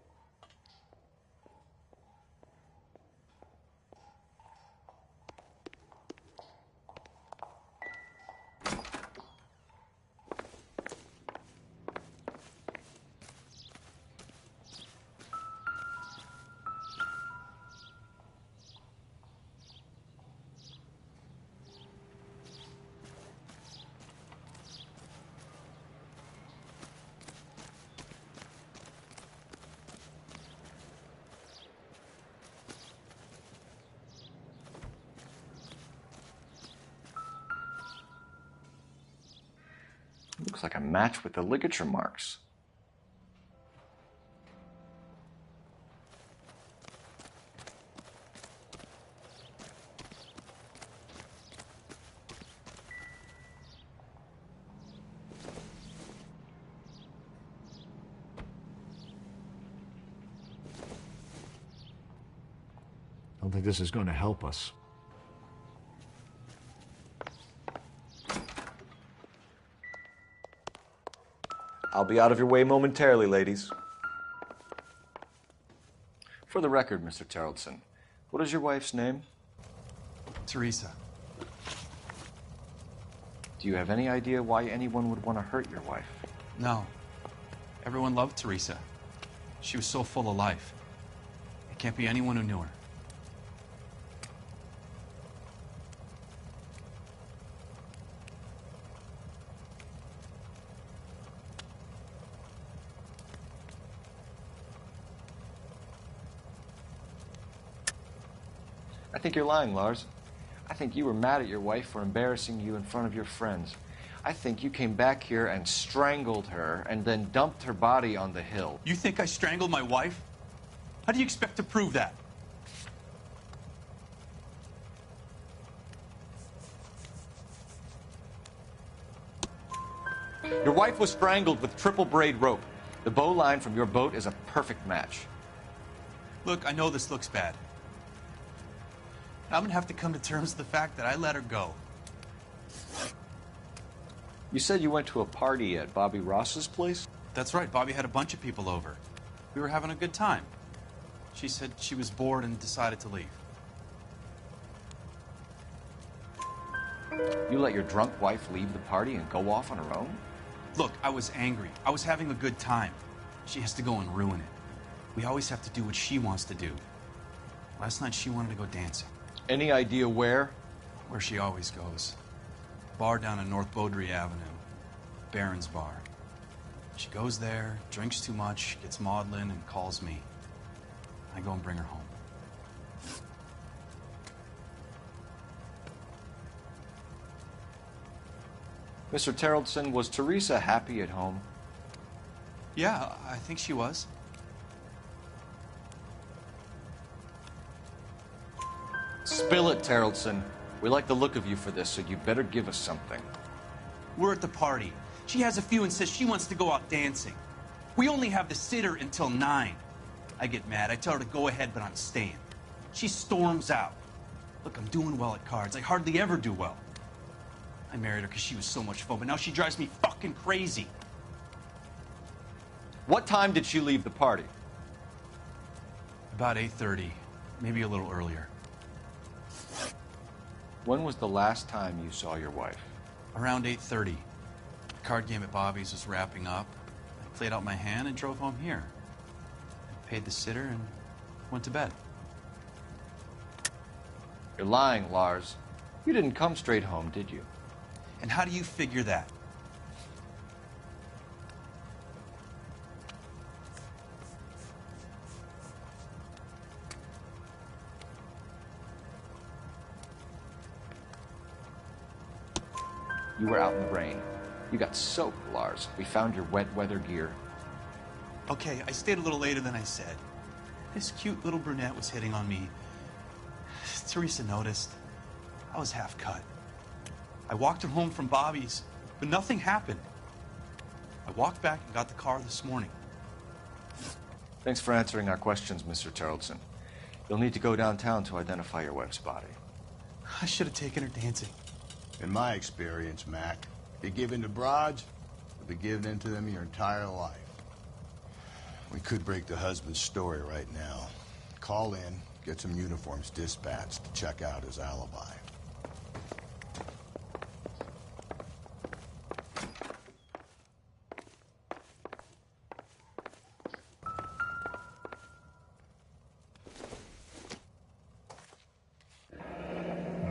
Looks like a match with the ligature marks. I don't think this is going to help us. I'll be out of your way momentarily, ladies. For the record, Mr. Terrelson, what is your wife's name? Teresa. Do you have any idea why anyone would want to hurt your wife? No. Everyone loved Teresa. She was so full of life. It can't be anyone who knew her. I think you're lying, Lars. I think you were mad at your wife for embarrassing you in front of your friends. I think you came back here and strangled her and then dumped her body on the hill. You think I strangled my wife? How do you expect to prove that? Your wife was strangled with triple braid rope. The bow line from your boat is a perfect match. Look, I know this looks bad. I'm gonna have to come to terms with the fact that I let her go. You said you went to a party at Bobby Ross's place? That's right. Bobby had a bunch of people over. We were having a good time. She said she was bored and decided to leave. You let your drunk wife leave the party and go off on her own? Look, I was angry. I was having a good time. She has to go and ruin it. We always have to do what she wants to do. Last night she wanted to go dancing. Any idea where? Where she always goes. Bar down on North Beaudry Avenue. Barron's Bar. She goes there, drinks too much, gets maudlin, and calls me. I go and bring her home. Mr. Terrellson, was Teresa happy at home? Yeah, I think she was. Spill it, Terrellson. We like the look of you for this, so you better give us something. We're at the party. She has a few and says she wants to go out dancing. We only have the sitter until 9. I get mad. I tell her to go ahead, but I'm staying. She storms out. Look, I'm doing well at cards. I hardly ever do well. I married her because she was so much fun, but now she drives me fucking crazy. What time did she leave the party? About 8:30, maybe a little earlier. When was the last time you saw your wife? Around 8:30. The card game at Bobby's was wrapping up. I played out my hand and drove home here. I paid the sitter and went to bed. You're lying, Lars. You didn't come straight home, did you? And how do you figure that? You were out in the rain. You got soaked, Lars. We found your wet weather gear. Okay, I stayed a little later than I said. This cute little brunette was hitting on me. Teresa noticed. I was half cut. I walked her home from Bobby's, but nothing happened. I walked back and got the car this morning. Thanks for answering our questions, Mr. Terrellson. You'll need to go downtown to identify your wife's body. I should have taken her dancing. In my experience, Mac, if you give in to broads, you'll be giving in to them your entire life. We could break the husband's story right now. Call in, get some uniforms dispatched to check out his alibi.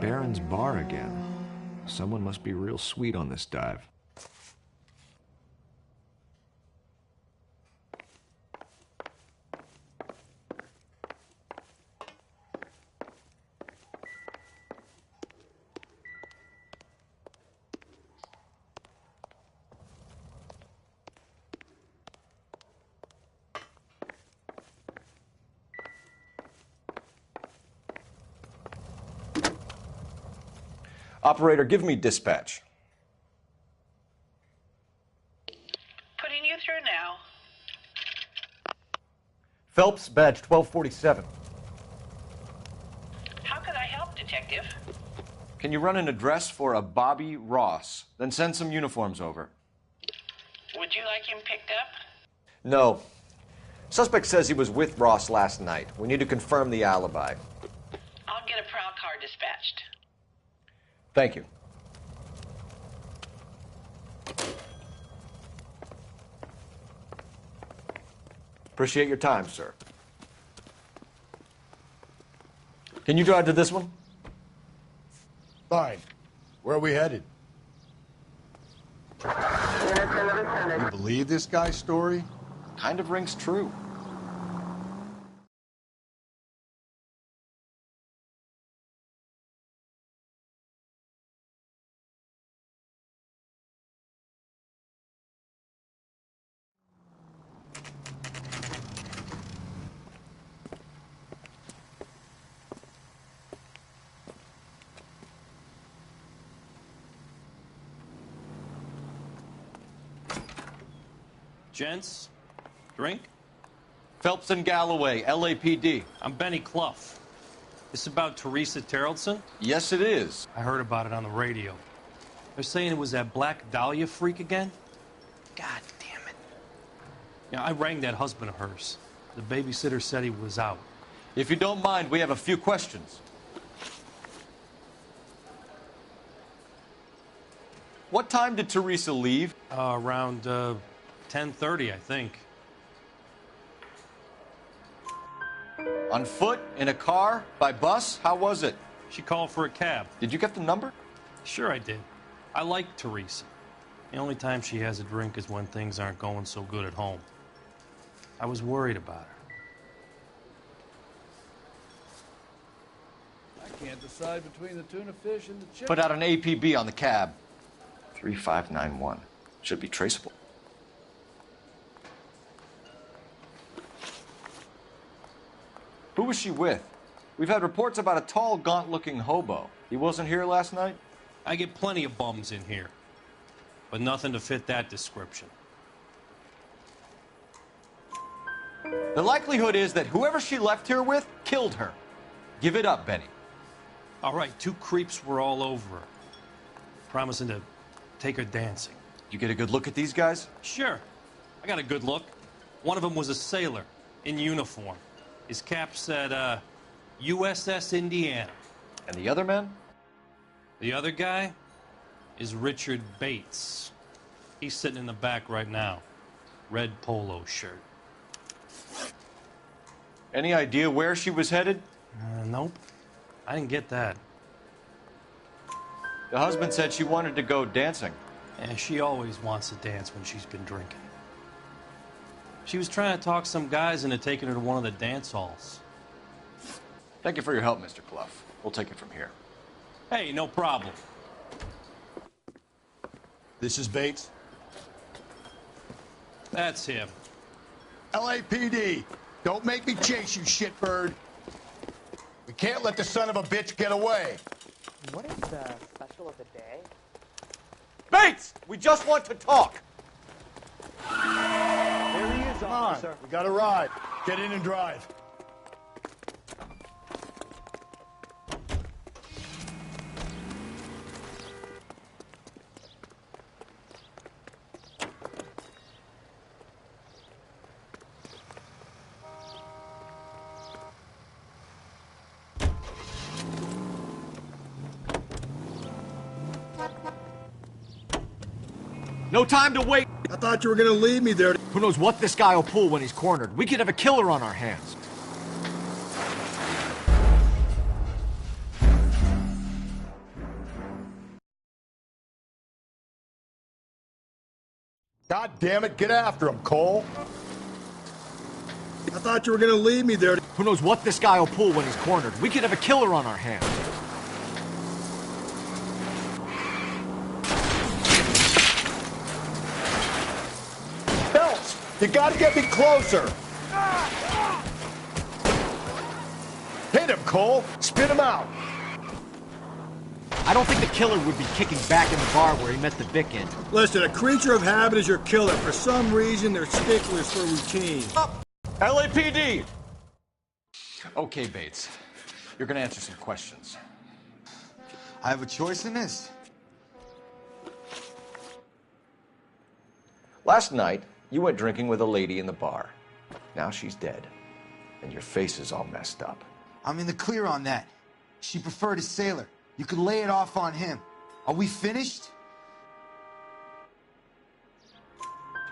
Barron's Bar again. Someone must be real sweet on this dive. Operator, give me dispatch. Putting you through now. Phelps, badge 1247. How could I help, Detective? Can you run an address for a Bobby Ross? Then send some uniforms over. Would you like him picked up? No. Suspect says he was with Ross last night. We need to confirm the alibi. I'll get a prowl car dispatched. Thank you. Appreciate your time, sir. Can you drive to this one? Fine. Where are we headed? You believe this guy's story? Kind of rings true. Gents, drink? Phelps and Galloway, LAPD. I'm Benny Clough. This about Teresa Terrellson? Yes, it is. I heard about it on the radio. They're saying it was that Black Dahlia freak again? God damn it. Yeah, I rang that husband of hers. The babysitter said he was out. If you don't mind, we have a few questions. What time did Teresa leave? Around 10:30, I think. On foot? In a car? By bus? How was it? She called for a cab. Did you get the number? Sure I did. I like Teresa. The only time she has a drink is when things aren't going so good at home. I was worried about her. I can't decide between the tuna fish and the chicken. Put out an APB on the cab. 3591. Should be traceable. Who was she with? We've had reports about a tall, gaunt-looking hobo. He wasn't here last night? I get plenty of bums in here, but nothing to fit that description. The likelihood is that whoever she left here with killed her. Give it up, Benny. All right, 2 creeps were all over her, promising to take her dancing. You get a good look at these guys? Sure. I got a good look. One of them was a sailor in uniform. His cap said, USS Indiana. And the other man? The other guy is Richard Bates. He's sitting in the back right now. Red polo shirt. Any idea where she was headed? Nope. I didn't get that. The husband said she wanted to go dancing. Yeah, she always wants to dance when she's been drinking. She was trying to talk some guys into taking her to one of the dance halls. Thank you for your help, Mr. Clough. We'll take it from here. Hey, no problem. This is Bates. That's him. LAPD, don't make me chase you, shitbird. We can't let the son of a bitch get away. What is the special of the day? Bates! We just want to talk! There he is, Come officer. On, we got a ride. Get in and drive. No time to wait. I thought you were gonna leave me there. Who knows what this guy will pull when he's cornered. We could have a killer on our hands. God damn it, get after him, Cole. I thought you were gonna leave me there. Who knows what this guy will pull when he's cornered. We could have a killer on our hands. You gotta get me closer. Hit him, Cole. Spit him out. I don't think the killer would be kicking back in the bar where he met the Vic in. Listen, a creature of habit is your killer. For some reason, they're sticklers for routine. LAPD! Okay, Bates. You're gonna answer some questions. I have a choice in this. Last night, you went drinking with a lady in the bar. Now she's dead, and your face is all messed up. I'm in the clear on that. She preferred a sailor. You could lay it off on him. Are we finished?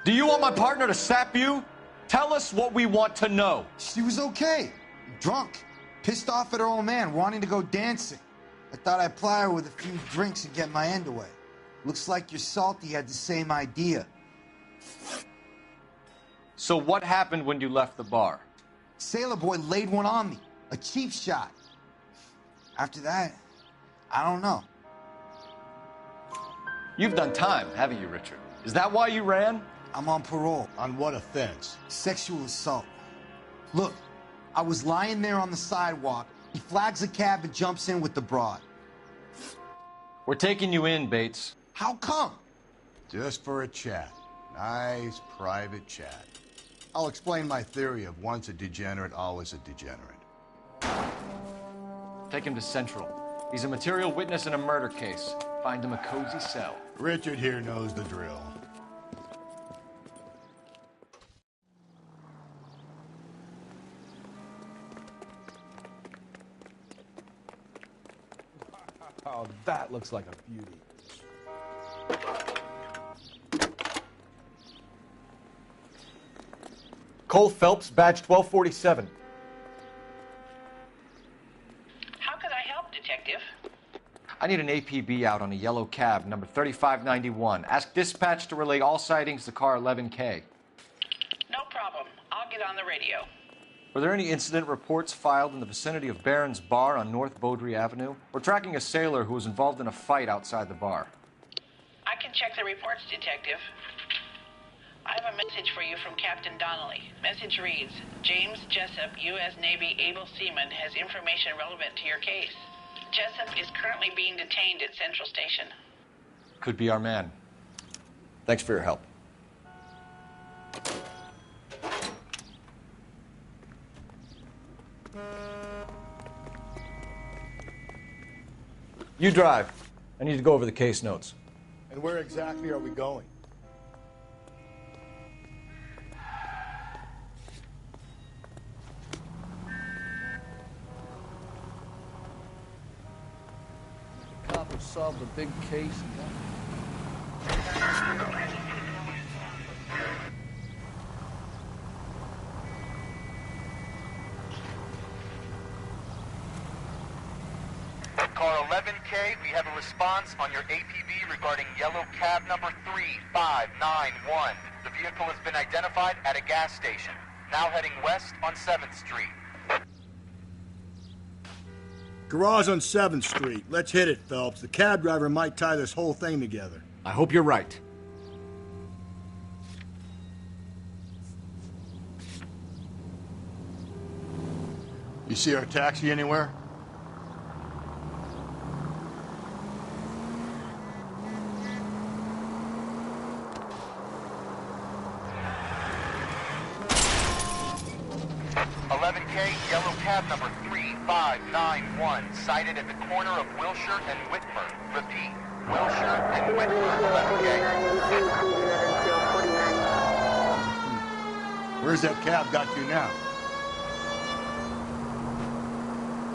Do you want my partner to sap you? Tell us what we want to know. She was okay. Drunk. Pissed off at her old man, wanting to go dancing. I thought I'd ply her with a few drinks and get my end away. Looks like your Salty had the same idea. So what happened when you left the bar? Sailor boy laid one on me. A cheap shot. After that, I don't know. You've done time, haven't you, Richard? Is that why you ran? I'm on parole. On what offense? Sexual assault. Look, I was lying there on the sidewalk. He flags a cab and jumps in with the broad. We're taking you in, Bates. How come? Just for a chat. Nice private chat. I'll explain my theory of once a degenerate, always a degenerate. Take him to Central. He's a material witness in a murder case. Find him a cozy cell. Richard here knows the drill. Oh, that looks like a beauty. Cole Phelps, badge 1247. How could I help, Detective? I need an APB out on a yellow cab, number 3591. Ask dispatch to relay all sightings to car 11K. No problem. I'll get on the radio. Were there any incident reports filed in the vicinity of Barron's Bar on North Beaudry Avenue? We're tracking a sailor who was involved in a fight outside the bar. I can check the reports, Detective. I have a message for you from Captain Donnelly. Message reads, James Jessup, U.S. Navy able seaman, has information relevant to your case. Jessup is currently being detained at Central Station. Could be our man. Thanks for your help. You drive. I need to go over the case notes. And where exactly are we going? The cop has solved a big case. Car 11K, we have a response on your APB regarding yellow cab number 3591. The vehicle has been identified at a gas station, now heading west on 7th Street. Garage on 7th Street. Let's hit it, Phelps. The cab driver might tie this whole thing together. I hope you're right. You see our taxi anywhere? Yellow cab number 3591, sighted at the corner of Wilshire and Whitmer. Repeat, Wilshire and Whitmer, 11K. Where's that cab got to now?